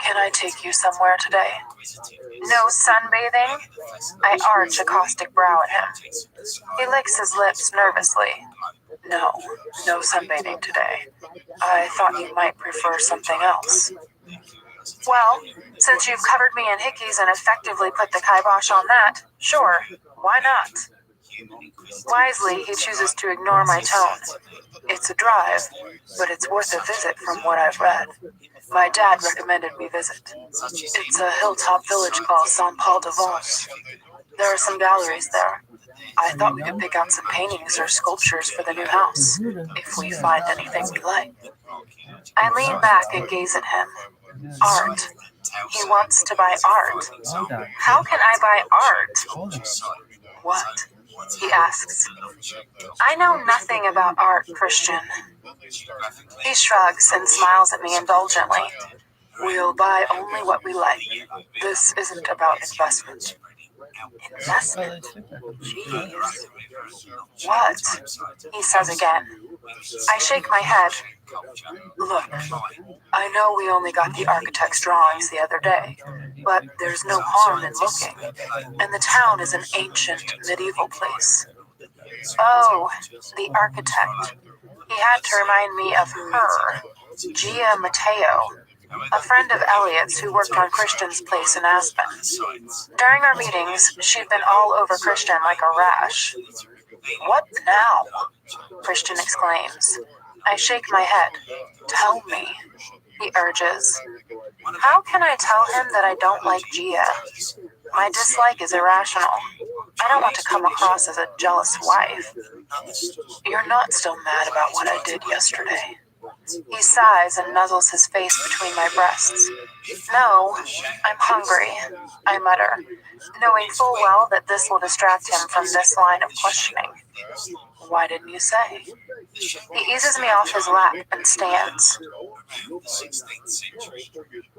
Can I take you somewhere today? No sunbathing? I arch a caustic brow at him. He licks his lips nervously. No sunbathing today. I thought you might prefer something else. Well, since you've covered me in hickeys and effectively put the kibosh on that, sure, why not? Wisely, he chooses to ignore my tone. It's a drive, but it's worth a visit from what I've read. My dad recommended we visit. It's a hilltop village called Saint-Paul-de-Vence. There are some galleries there. I thought we could pick out some paintings or sculptures for the new house, if we find anything we like. I lean back and gaze at him. Art. He wants to buy art. How can I buy art? What? He asks. I know nothing about art, Christian. He shrugs and smiles at me indulgently. We'll buy only what we like. This isn't about investment. Investment? Jeez. What? He says again. I shake my head. Look, I know we only got the architect's drawings the other day, but there's no harm in looking. And the town is an ancient medieval place. Oh, the architect. He had to remind me of her, Gia Mateo, a friend of Elliot's who worked on Christian's place in Aspen. During our meetings, she'd been all over Christian like a rash. What now? Christian exclaims. I shake my head. Tell me, he urges. How can I tell him that I don't like Gia? My dislike is irrational. I don't want to come across as a jealous wife. You're not still mad about what I did yesterday. He sighs and nuzzles his face between my breasts. No, I'm hungry, I mutter, knowing full well that this will distract him from this line of questioning. Why didn't you say? He eases me off his lap and stands.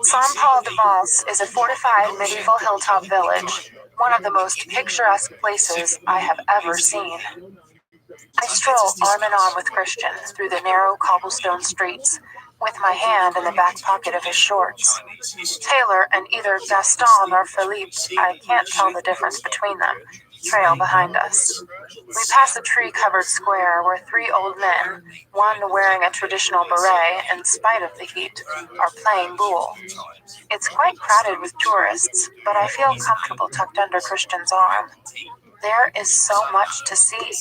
Saint-Paul-de-Vence is a fortified medieval hilltop village, one of the most picturesque places I have ever seen. I stroll arm in arm with Christian through the narrow cobblestone streets, with my hand in the back pocket of his shorts. Taylor and either Gaston or Philippe, I can't tell the difference between them, trail behind us. We pass a tree-covered square where three old men, one wearing a traditional beret in spite of the heat, are playing boule. It's quite crowded with tourists, but I feel comfortable tucked under Christian's arm. There is so much to see.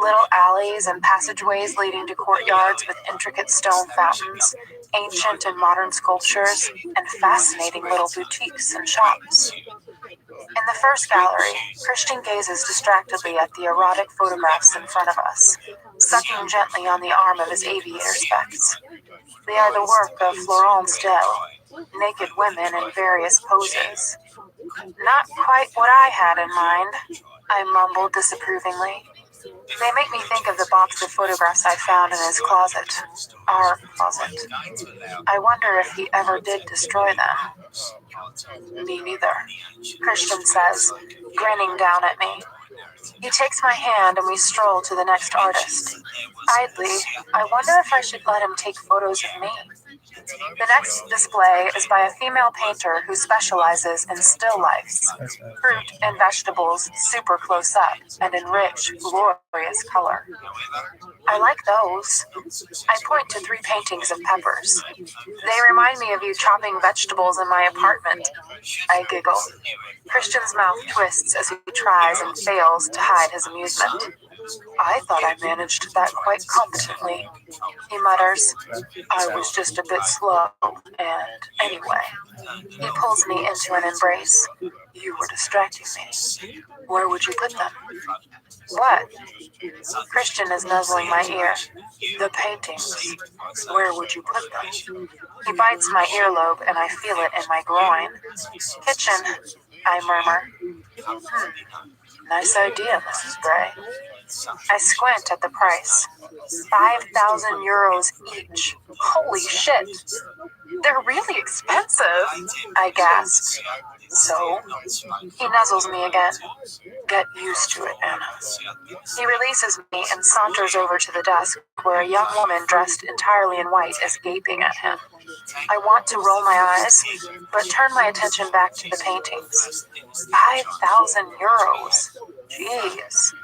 Little alleys and passageways leading to courtyards with intricate stone fountains, ancient and modern sculptures, and fascinating little boutiques and shops. In the first gallery, Christian gazes distractedly at the erotic photographs in front of us, sucking gently on the arm of his aviator specs. They are the work of Florence Dell, naked women in various poses. Not quite what I had in mind, I mumbled disapprovingly. They make me think of the box of photographs I found in his closet. Our closet. I wonder if he ever did destroy them. Me neither, Christian says, grinning down at me. He takes my hand and we stroll to the next artist. Idly, I wonder if I should let him take photos of me. The next display is by a female painter who specializes in still lifes, fruit and vegetables super close up and in rich, glorious color. I like those. I point to 3 paintings of peppers. They remind me of you chopping vegetables in my apartment. I giggle. Christian's mouth twists as he tries and fails to hide his amusement. I thought I managed that quite competently, he mutters. I was just a bit slow, and anyway. He pulls me into an embrace. You were distracting me. Where would you put them? What? Christian is nuzzling my ear. The paintings. Where would you put them? He bites my earlobe and I feel it in my groin. Kitchen, I murmur. Nice idea, Mrs. Gray. I squint at the price. 5,000 euros each. Holy shit. They're really expensive, I gasp. So? He nuzzles me again. Get used to it, Anna. He releases me and saunters over to the desk where a young woman dressed entirely in white is gaping at him. I want to roll my eyes, but turn my attention back to the paintings. 5,000 euros. Jeez.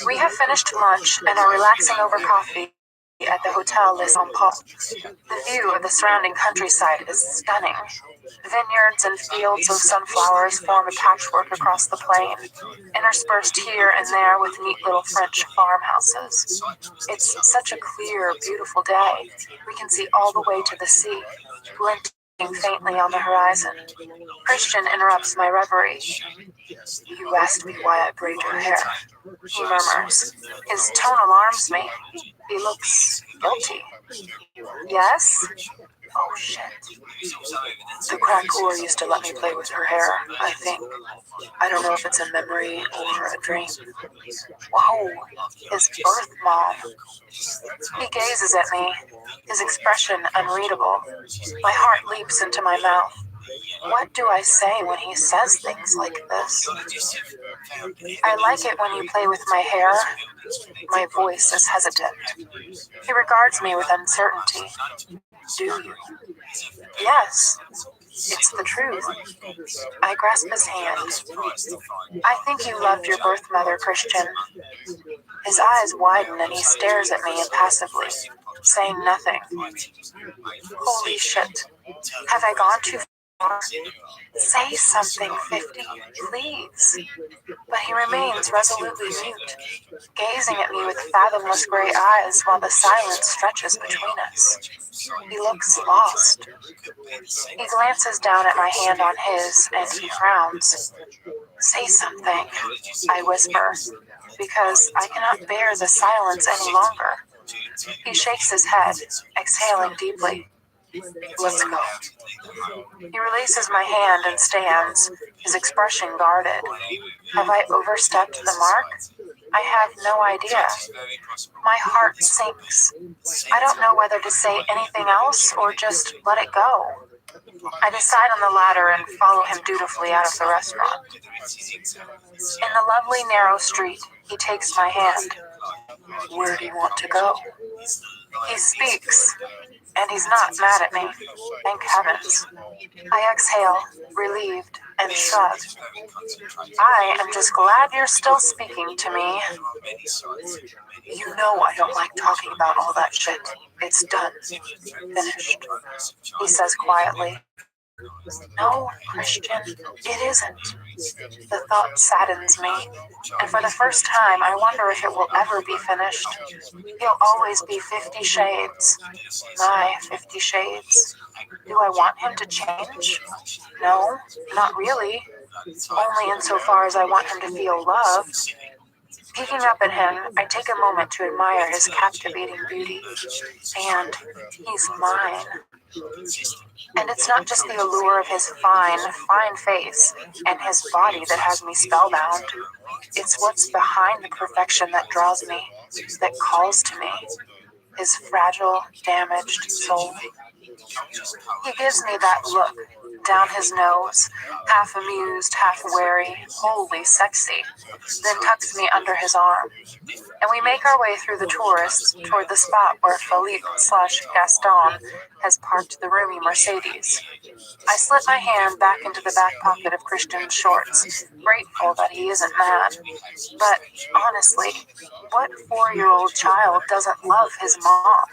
We have finished lunch and are relaxing over coffee at the Hotel Les Paul. The view of the surrounding countryside is stunning. Vineyards and fields of sunflowers form a patchwork across the plain, interspersed here and there with neat little French farmhouses. It's such a clear, beautiful day. We can see all the way to the sea, glinting faintly on the horizon. Christian interrupts my reverie. You asked me why I braid your hair, he murmurs. His tone alarms me. He looks guilty. Yes? Oh shit. The crack whore used to let me play with her hair, I think. I don't know if it's a memory or a dream. Whoa, his birth mom. He gazes at me, his expression unreadable. My heart leaps into my mouth. What do I say when he says things like this? I like it when you play with my hair. My voice is hesitant. He regards me with uncertainty. Do you? Yes. It's the truth. I grasp his hand. I think you loved your birth mother, Christian. His eyes widen and he stares at me impassively, saying nothing. Holy shit. Have I gone too far? Say something, 50, please. But he remains resolutely mute, gazing at me with fathomless gray eyes while the silence stretches between us. He looks lost. He glances down at my hand on his, and he frowns. Say something, I whisper, because I cannot bear the silence any longer. He shakes his head, exhaling deeply. Let's go. He releases my hand and stands, his expression guarded. Have I overstepped the mark? I have no idea. My heart sinks. I don't know whether to say anything else or just let it go. I decide on the latter and follow him dutifully out of the restaurant. In the lovely narrow street, he takes my hand. Where do you want to go? He speaks, and he's not mad at me. Thank heavens. I exhale, relieved, and shrug. I am just glad you're still speaking to me. You know I don't like talking about all that shit. It's done. Finished. He says quietly. No, Christian, it isn't. The thought saddens me, and for the first time I wonder if it will ever be finished. He'll always be 50 Shades. My 50 Shades. Do I want him to change? No, not really. Only insofar as I want him to feel loved. Peeking up at him, I take a moment to admire his captivating beauty. And he's mine. And it's not just the allure of his fine face and his body that has me spellbound. It's what's behind the perfection that draws me, that calls to me. His fragile, damaged soul. He gives me that look, down his nose, half amused, half wary, wholly sexy, then tucks me under his arm. And we make our way through the tourists toward the spot where Philippe/Gaston has parked the roomy Mercedes. I slip my hand back into the back pocket of Christian's shorts, grateful that he isn't mad. But honestly, what 4-year-old child doesn't love his mom,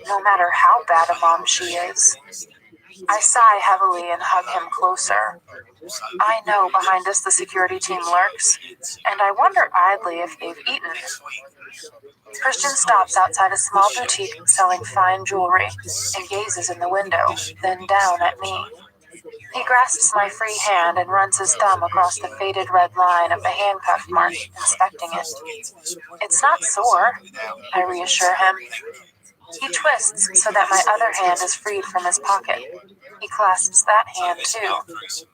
no matter how bad a mom she is? I sigh heavily and hug him closer. I know behind us the security team lurks, and I wonder idly if they've eaten. Christian stops outside a small boutique selling fine jewelry and gazes in the window, then down at me. He grasps my free hand and runs his thumb across the faded red line of the handcuff mark, inspecting it. It's not sore, I reassure him. He twists so that my other hand is freed from his pocket. He clasps that hand too,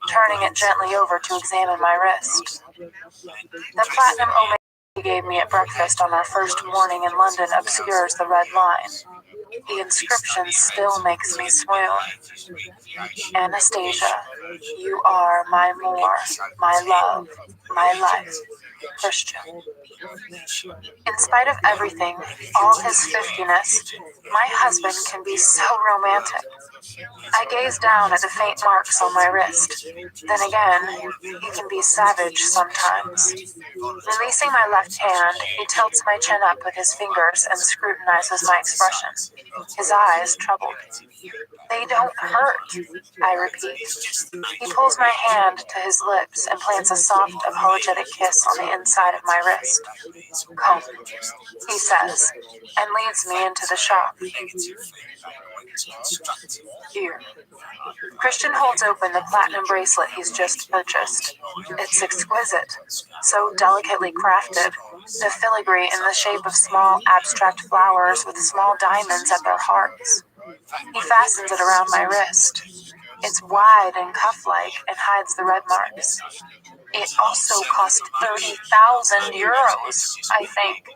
turning it gently over to examine my wrist. The platinum omega he gave me at breakfast on our first morning in London obscures the red line. The inscription still makes me swoon. Anastasia, you are my more, my love, my life, Christian. In spite of everything, all his 50ness, my husband can be so romantic. I gaze down at the faint marks on my wrist. Then again, he can be savage sometimes. Releasing my left hand, he tilts my chin up with his fingers and scrutinizes my expression, his eyes troubled. They don't hurt, I repeat. He pulls my hand to his lips and plants a soft, apologetic kiss on the inside of my wrist. Come, he says, and leads me into the shop. Here. Christian holds open the platinum bracelet he's just purchased. It's exquisite, so delicately crafted, the filigree in the shape of small abstract flowers with small diamonds at their hearts. He fastens it around my wrist. It's wide and cuff-like and hides the red marks. It also cost 30,000 euros, I think,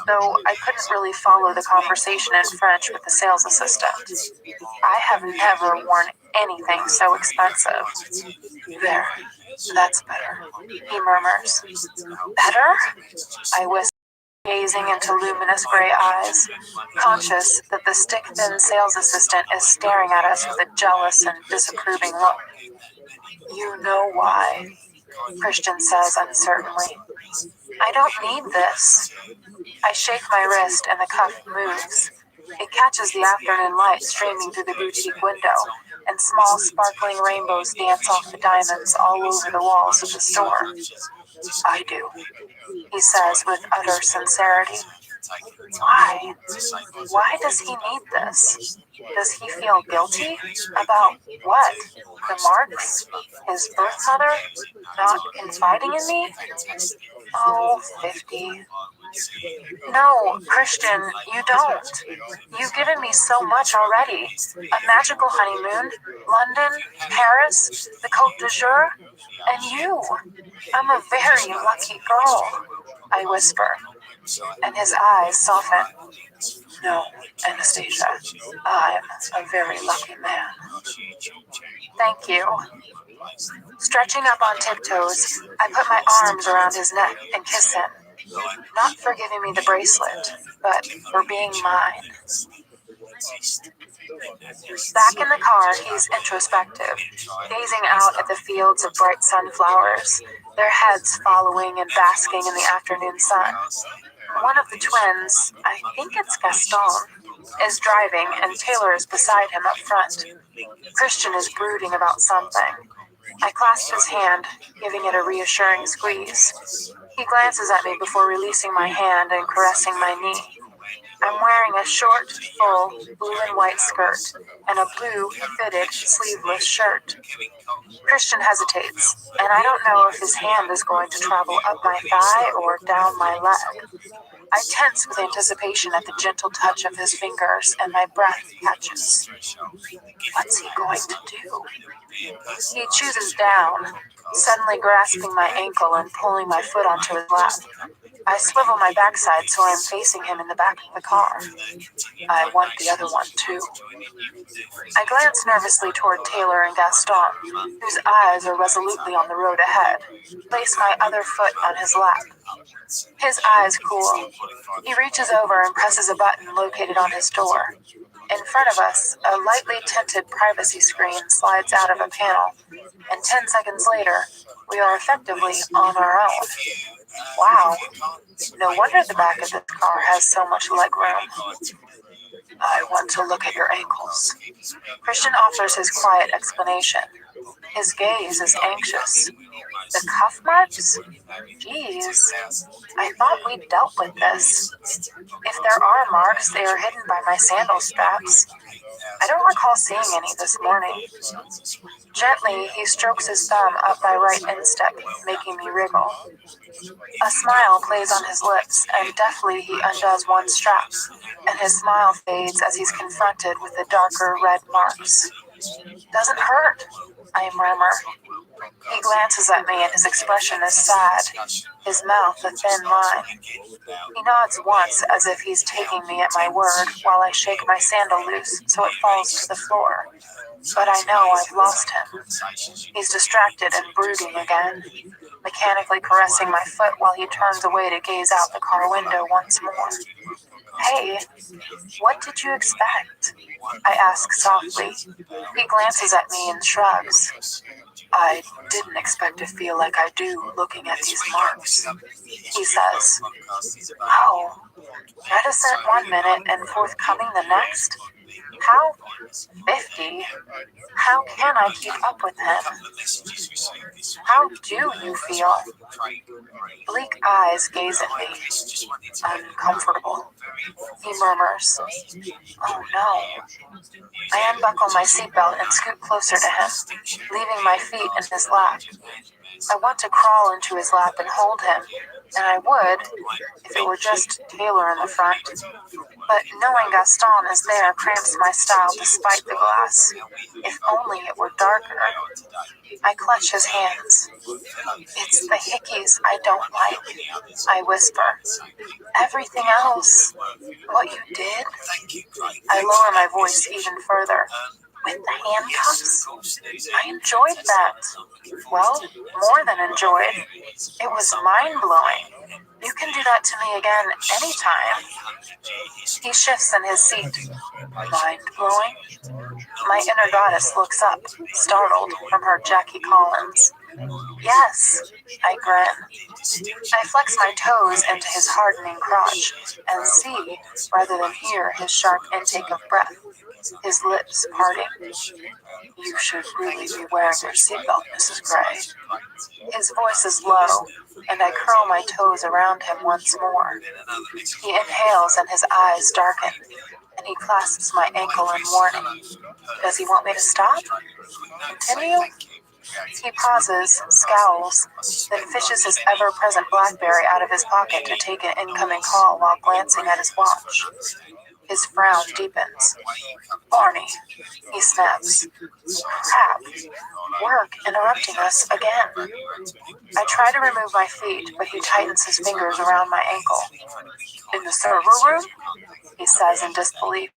though I couldn't really follow the conversation in French with the sales assistant. I have never worn anything so expensive. There, that's better, he murmurs. Better? I whisper, gazing into luminous gray eyes, conscious that the stick-thin sales assistant is staring at us with a jealous and disapproving look. You know why, Christian says uncertainly. I don't need this. I shake my wrist and the cuff moves. It catches the afternoon light streaming through the boutique window, and small sparkling rainbows dance off the diamonds all over the walls of the store. I do, he says with utter sincerity. Why? Why does he need this? Does he feel guilty? About what? The marks? His birth mother? Not confiding in me? Oh, 50. No, Christian, you don't. You've given me so much already. A magical honeymoon, London, Paris, the Côte d'Azur, and you. I'm a very lucky girl, I whisper, and his eyes soften. No, Anastasia, I'm a very lucky man. Thank you. Stretching up on tiptoes, I put my arms around his neck and kiss him. Not for giving me the bracelet, but for being mine. Back in the car, he's introspective, gazing out at the fields of bright sunflowers, their heads following and basking in the afternoon sun. One of the twins, I think it's Gaston, is driving and Taylor is beside him up front. Christian is brooding about something. I clasp his hand, giving it a reassuring squeeze. He glances at me before releasing my hand and caressing my knee. I'm wearing a short, full, blue and white skirt and a blue, fitted, sleeveless shirt. Christian hesitates, and I don't know if his hand is going to travel up my thigh or down my leg. I tense with anticipation at the gentle touch of his fingers, and my breath catches. What's he going to do? He chooses down, suddenly grasping my ankle and pulling my foot onto his lap. I swivel my backside so I'm facing him in the back of the car. I want the other one, too. I glance nervously toward Taylor and Gaston, whose eyes are resolutely on the road ahead, place my other foot on his lap. His eyes cool. He reaches over and presses a button located on his door. In front of us, a lightly tinted privacy screen slides out of a panel, and 10 seconds later, we are effectively on our own. Wow, no wonder the back of this car has so much legroom. I want to look at your ankles. Christian offers his quiet explanation. His gaze is anxious. The cuff marks? Jeez. I thought we'd dealt with this. If there are marks, they are hidden by my sandal straps. I don't recall seeing any this morning. Gently, he strokes his thumb up my right instep, making me wriggle. A smile plays on his lips, and deftly he undoes one strap, and his smile fades as he's confronted with the darker red marks. Doesn't hurt, I murmur. He glances at me and his expression is sad, his mouth a thin line. He nods once as if he's taking me at my word while I shake my sandal loose so it falls to the floor. But I know I've lost him. He's distracted and brooding again, mechanically caressing my foot while he turns away to gaze out the car window once more. Hey, what did you expect? I ask softly. He glances at me and shrugs. I didn't expect to feel like I do looking at these marks, he says. Oh, reticent one minute and forthcoming the next? How 50? How can I keep up with him? How do you feel? Bleak eyes gaze at me. Uncomfortable, he murmurs. Oh no. I unbuckle my seatbelt and scoot closer to him, leaving my feet in his lap. I want to crawl into his lap and hold him, and I would, if it were just Taylor in the front. But knowing Gaston is there cramps my style despite the glass. If only it were darker. I clutch his hands. It's the hickeys I don't like, I whisper. Everything else. What you did? I lower my voice even further. With the handcuffs? I enjoyed that. Well, more than enjoyed. It was mind-blowing. You can do that to me again anytime. He shifts in his seat. Mind-blowing? My inner goddess looks up, startled from her Jackie Collins. Yes, I grin. I flex my toes into his hardening crotch and see, rather than hear, his sharp intake of breath, his lips parting. You should really be wearing your seatbelt, Mrs. Gray. His voice is low, and I curl my toes around him once more. He inhales and his eyes darken, and he clasps my ankle in warning. Does he want me to stop? Continue? He pauses, scowls, then fishes his ever-present BlackBerry out of his pocket to take an incoming call while glancing at his watch. His frown deepens. Barney, he snaps. Crap. Work interrupting us again. I try to remove my feet, but he tightens his fingers around my ankle. In the server room? He says in disbelief.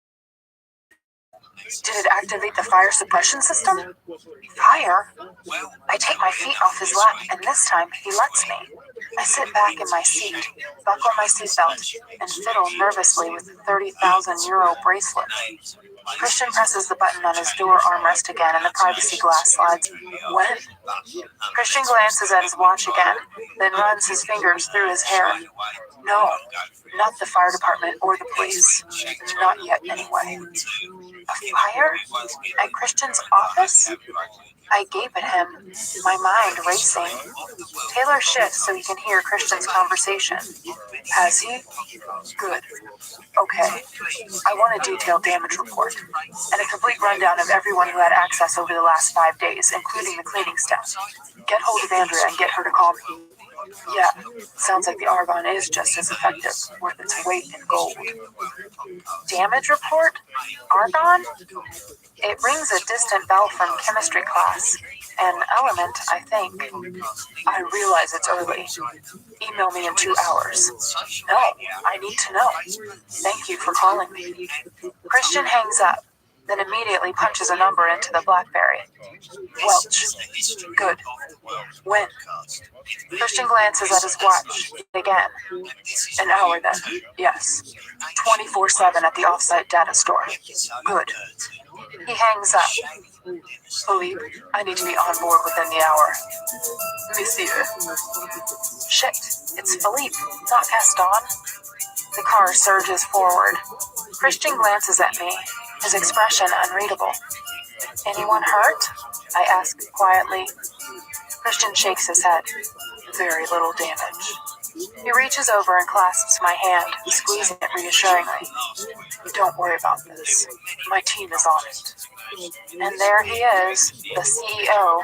Did it activate the fire suppression system? Fire? I take my feet off his lap, and this time he lets me. I sit back in my seat, buckle my seatbelt, and fiddle nervously with the 30,000 euro bracelet. Christian presses the button on his door armrest again, and the privacy glass slides. When? Christian glances at his watch again, then runs his fingers through his hair. No, not the fire department or the police. Not yet, anyway. A fire? At Christian's office? I gape at him, my mind racing. Taylor shifts so he can hear Christian's conversation. Has he? Good. Okay. I want a detailed damage report, and a complete rundown of everyone who had access over the last 5 days, including the cleaning staff. Get hold of Andrea and get her to call me. Yeah, sounds like the argon is just as effective, worth its weight in gold. Damage report? Argon? It rings a distant bell from chemistry class. An element, I think. I realize it's early. Email me in 2 hours. No, I need to know. Thank you for calling me. Christian hangs up, then immediately punches a number into the BlackBerry. Welch. Good. When? Christian glances at his watch. Again. An hour then. Yes. 24/7 at the offsite data store. Good. He hangs up. Philippe, I need to be on board within the hour. Monsieur. Shit, it's Philippe, not Gaston. The car surges forward. Christian glances at me, his expression unreadable. Anyone hurt? I ask quietly. Christian shakes his head. Very little damage. He reaches over and clasps my hand, squeezing it reassuringly. Don't worry about this. My team is on it. And there he is, the CEO,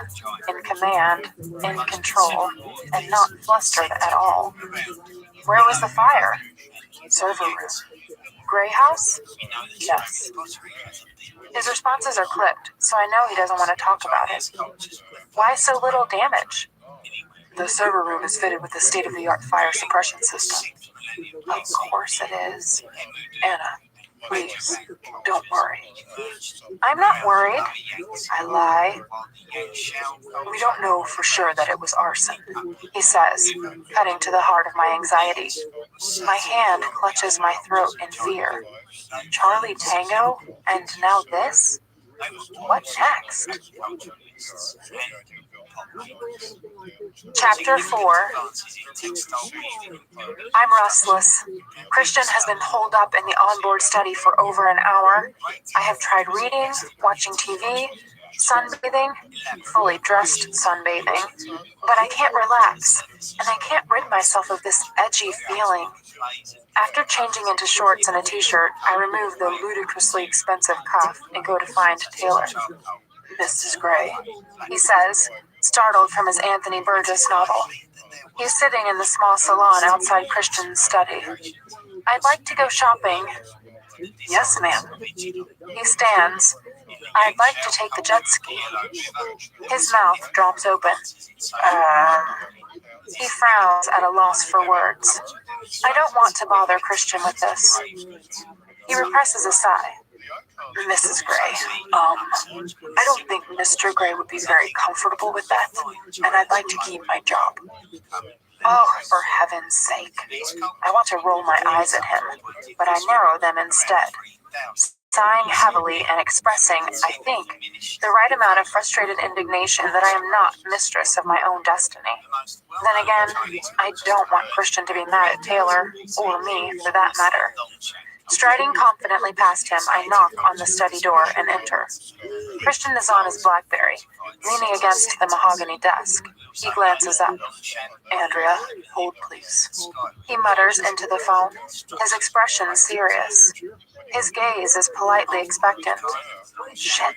in command, in control, and not flustered at all. Where was the fire? Server room. Gray house? Yes. His responses are clipped, so I know he doesn't want to talk about it. Why so little damage? The server room is fitted with a state-of-the-art fire suppression system. Of course it is. Anna, please, don't worry. I'm not worried. I lie. We don't know for sure that it was arson, he says, cutting to the heart of my anxiety. My hand clutches my throat in fear. Charlie Tango? And now this? What next? Chapter 4. I'm restless. Christian has been holed up in the onboard study for over an hour. I have tried reading, watching TV, sunbathing, fully dressed sunbathing, but I can't relax, and I can't rid myself of this edgy feeling. After changing into shorts and a t-shirt, I remove the ludicrously expensive cuff and go to find Taylor. Mrs. Gray, he says, startled from his Anthony Burgess novel. He's sitting in the small salon outside Christian's study. I'd like to go shopping. Yes, ma'am. He stands. I'd like to take the jet ski. His mouth drops open. He frowns at a loss for words. I don't want to bother Christian with this. He represses a sigh. Mrs. Gray, I don't think Mr. Gray would be very comfortable with that, and I'd like to keep my job. Oh, for heaven's sake. I want to roll my eyes at him, but I narrow them instead. Sighing heavily and expressing, I think, the right amount of frustrated indignation that I am not mistress of my own destiny. Then again, I don't want Christian to be mad at Taylor, or me for that matter. Striding confidently past him, I knock on the study door and enter. Christian is on his BlackBerry, leaning against the mahogany desk. He glances up. Andrea, hold please. He mutters into the phone, his expression serious. His gaze is politely expectant. Shit.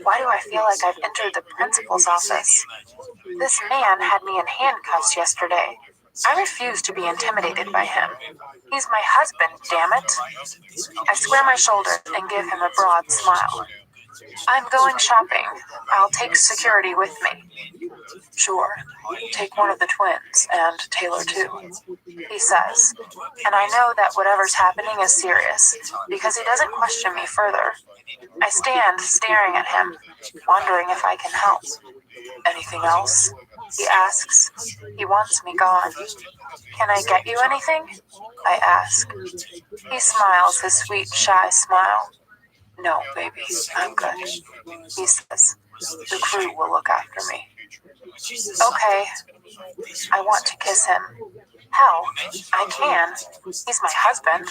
Why do I feel like I've entered the principal's office? This man had me in handcuffs yesterday. I refuse to be intimidated by him. He's my husband, damn it. I square my shoulders and give him a broad smile. I'm going shopping. I'll take security with me. Sure. Take one of the twins, and Taylor too, he says. And I know that whatever's happening is serious, because he doesn't question me further. I stand staring at him, wondering if I can help. Anything else? He asks. He wants me gone. Can I get you anything? I ask. He smiles his sweet, shy smile. No, baby, I'm good, he says. The crew will look after me. Okay. I want to kiss him. Hell, I can. He's my husband.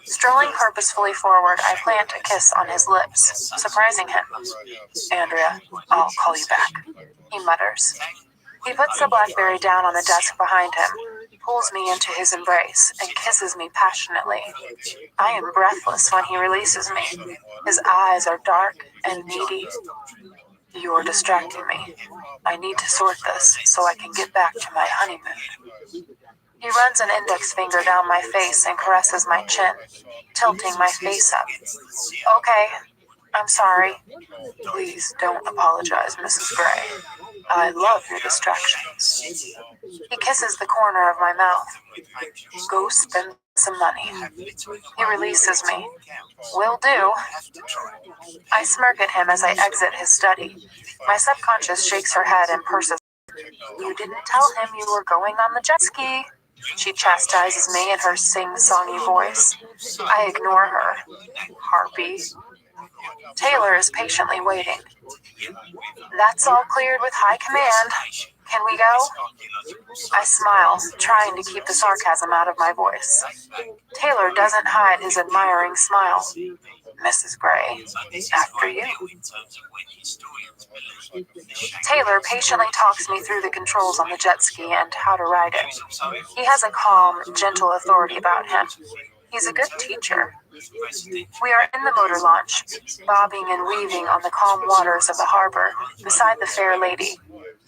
Strolling purposefully forward, I plant a kiss on his lips, surprising him. Andrea, I'll call you back, he mutters. He puts the BlackBerry down on the desk behind him, pulls me into his embrace, and kisses me passionately. I am breathless when he releases me. His eyes are dark and needy. You're distracting me. I need to sort this so I can get back to my honeymoon. He runs an index finger down my face and caresses my chin, tilting my face up. Okay, I'm sorry. Please don't apologize, Mrs. Gray. I love your distractions. He kisses the corner of my mouth. Go spend some money. He releases me. Will do. I smirk at him as I exit his study. My subconscious shakes her head and purses. You didn't tell him you were going on the jet ski. She chastises me in her sing-songy voice. I ignore her. Harpy. Taylor is patiently waiting. That's all cleared with high command. Can we go? I smile, trying to keep the sarcasm out of my voice. Taylor doesn't hide his admiring smile. Mrs. Gray. After you. Taylor patiently talks me through the controls on the jet ski and how to ride it. He has a calm, gentle authority about him. He's a good teacher. We are in the motor launch, bobbing and weaving on the calm waters of the harbor, beside the fair lady.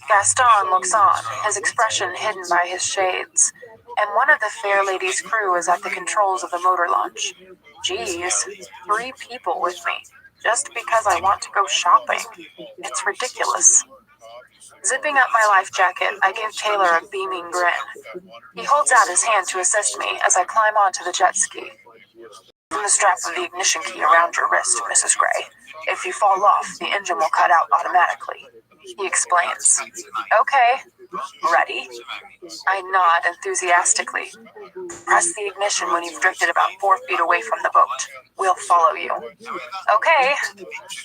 Gaston looks on, his expression hidden by his shades, and one of the fair lady's crew is at the controls of the motor launch. Geez, 3 people with me, just because I want to go shopping. It's ridiculous. Zipping up my life jacket, I give Taylor a beaming grin. He holds out his hand to assist me as I climb onto the jet ski. From the strap of the ignition key around your wrist, Mrs. Gray. If you fall off, the engine will cut out automatically. He explains. Okay. Ready? I nod enthusiastically. Press the ignition when you've drifted about 4 feet away from the boat. We'll follow you. Okay.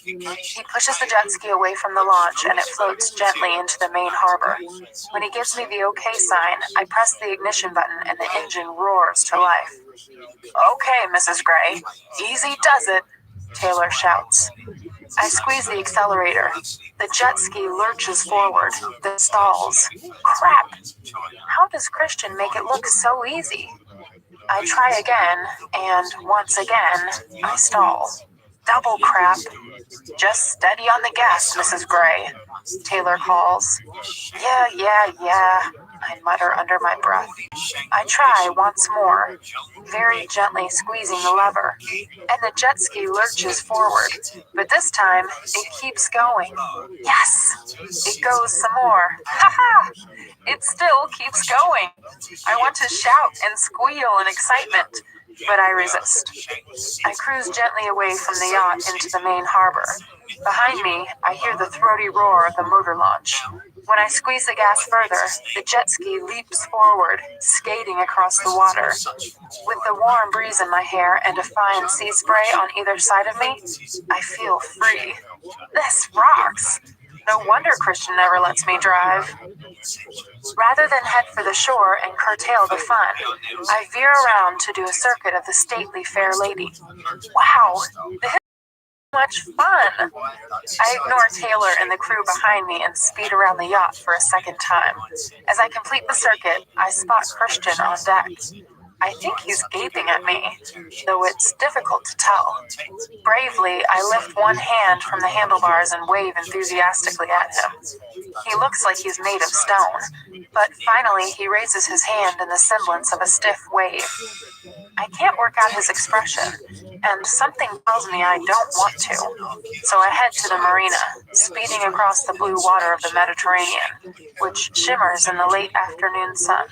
He pushes the jet ski away from the launch and it floats gently into the main harbor. When he gives me the okay sign, I press the ignition button and the engine roars to life. Okay, Mrs. Gray. Easy does it, Taylor shouts. I squeeze the accelerator. The jet ski lurches forward, then stalls. Crap! How does Christian make it look so easy? I try again, and once again, I stall. Double crap. Just steady on the gas, Mrs. Gray, Taylor calls. Yeah, I mutter under my breath. I try once more, very gently squeezing the lever, and the jet ski lurches forward, but this time it keeps going. Yes! It goes some more. Ha-ha! It still keeps going. I want to shout and squeal in excitement, but I resist. I cruise gently away from the yacht into the main harbor. Behind me, I hear the throaty roar of the motor launch. When I squeeze the gas further, the jet ski leaps forward, skating across the water. With the warm breeze in my hair and a fine sea spray on either side of me, I feel free. This rocks! No wonder Christian never lets me drive. Rather than head for the shore and curtail the fun, I veer around to do a circuit of the stately fair lady. Wow, this is so much fun! I ignore Taylor and the crew behind me and speed around the yacht for a second time. As I complete the circuit, I spot Christian on deck. I think he's gaping at me, though it's difficult to tell. Bravely, I lift one hand from the handlebars and wave enthusiastically at him. He looks like he's made of stone, but finally he raises his hand in the semblance of a stiff wave. I can't work out his expression, and something tells me I don't want to. So I head to the marina, speeding across the blue water of the Mediterranean, which shimmers in the late afternoon sun.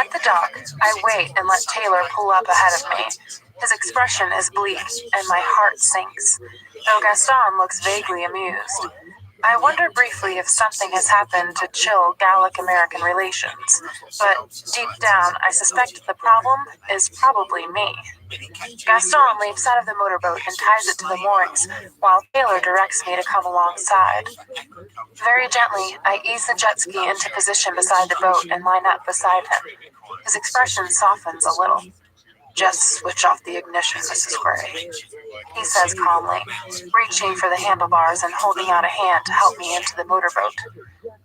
At the dock, I wait and let Taylor pull up ahead of me. His expression is bleak, and my heart sinks, though Gaston looks vaguely amused. I wonder briefly if something has happened to chill Gallic-American relations, but deep down I suspect the problem is probably me. Gaston leaps out of the motorboat and ties it to the moorings, while Taylor directs me to come alongside. Very gently, I ease the jet ski into position beside the boat and line up beside him. His expression softens a little. Just switch off the ignition, Mrs. Gray, he says calmly, reaching for the handlebars and holding out a hand to help me into the motorboat.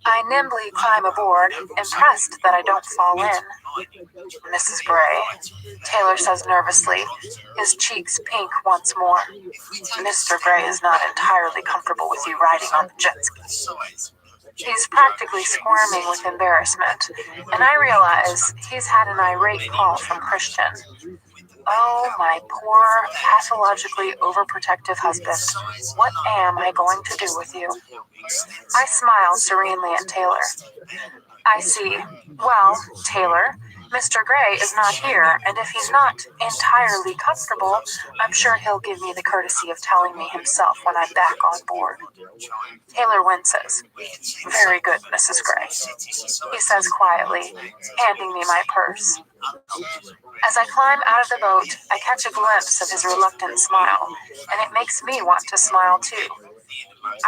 I nimbly climb aboard, impressed that I don't fall in. Mrs. Gray, Taylor says nervously, his cheeks pink once more. Mr. Gray is not entirely comfortable with you riding on the jet ski. He's practically squirming with embarrassment, and I realize he's had an irate call from Christian. Oh, my poor, pathologically overprotective husband. What am I going to do with you? I smile serenely at Taylor. I see. Well, Taylor, Mr. Gray is not here, and if he's not entirely comfortable, I'm sure he'll give me the courtesy of telling me himself when I'm back on board. Taylor winces. Very good, Mrs. Gray, he says quietly, handing me my purse. As I climb out of the boat, I catch a glimpse of his reluctant smile, and it makes me want to smile too.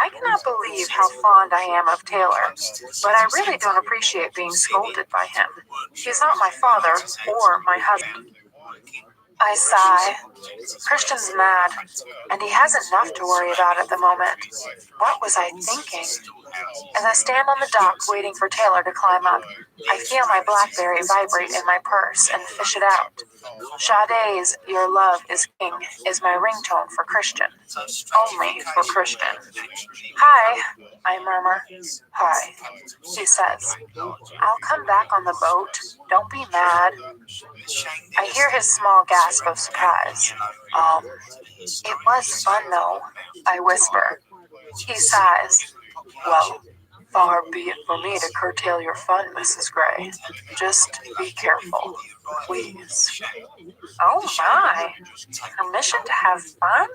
I cannot believe how fond I am of Taylor, but I really don't appreciate being scolded by him. He's not my father or my husband. I sigh. Christian's mad, and he has enough to worry about at the moment. What was I thinking? As I stand on the dock waiting for Taylor to climb up, I feel my BlackBerry vibrate in my purse and fish it out. Sade's "Your Love is King" is my ringtone for Christian. Only for Christian. Hi, I murmur. Hi, he says. I'll come back on the boat. Don't be mad. I hear his small gasp of surprise. It was fun though, I whisper. He sighs. Well, far be it for me to curtail your fun, Mrs. Gray. Just be careful, please. Oh my! Permission to have fun?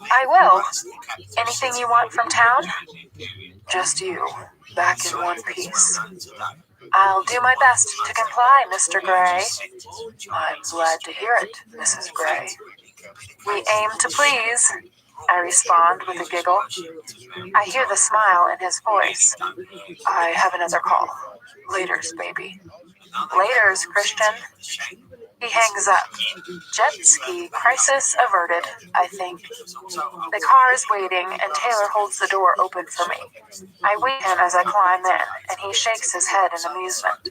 I will. Anything you want from town? Just you, back in one piece. I'll do my best to comply, Mr. Gray. I'm glad to hear it, Mrs. Gray. We aim to please, I respond with a giggle. I hear the smile in his voice. I have another call. Laters, baby. Laters, Christian. He hangs up. Jet ski crisis averted, I think. The car is waiting, and Taylor holds the door open for me. I wait him as I climb in, and he shakes his head in amusement.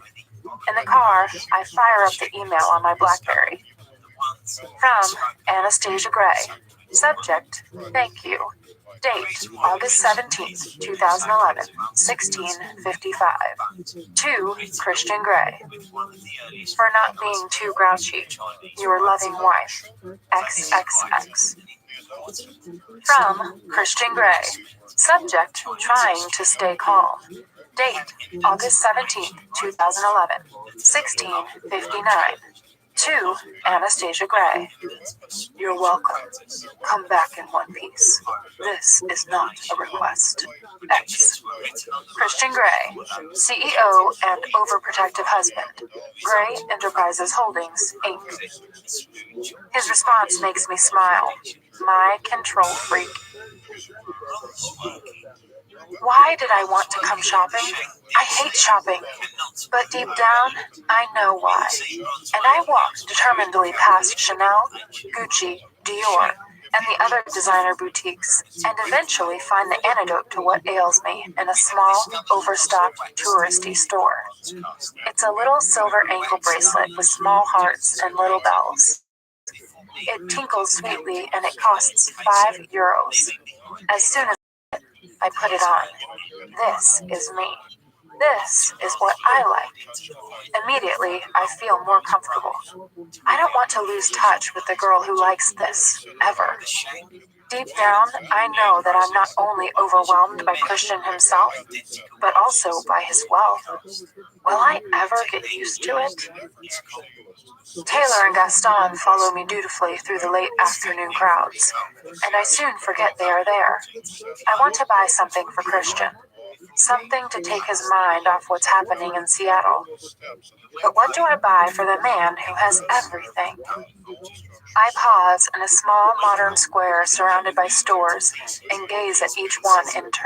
In the car, I fire up the email on my BlackBerry. From Anastasia Gray. Subject, thank you. Date, August 17th, 2011, 16:55. To Christian Gray. For not being too grouchy. Your loving wife. XXX. From Christian Gray. Subject, trying to stay calm. Date, August 17th, 2011, 16:59. To Anastasia Gray. You're welcome. Come back in one piece. This is not a request. X. Christian Gray, CEO and overprotective husband. Gray Enterprises Holdings, Inc. His response makes me smile. My control freak. Why did I want to come shopping? I hate shopping. But deep down, I know why. And I walked determinedly past Chanel, Gucci, Dior, and the other designer boutiques, and eventually find the antidote to what ails me in a small, overstocked, touristy store. It's a little silver ankle bracelet with small hearts and little bells. It tinkles sweetly and it costs €5. As soon as I put it on, this is me. This is what I like. Immediately, I feel more comfortable. I don't want to lose touch with the girl who likes this, ever. Deep down, I know that I'm not only overwhelmed by Christian himself, but also by his wealth. Will I ever get used to it? Taylor and Gaston follow me dutifully through the late afternoon crowds, and I soon forget they are there. I want to buy something for Christian. Something to take his mind off what's happening in Seattle. But what do I buy for the man who has everything? I pause in a small modern square surrounded by stores and gaze at each one in turn.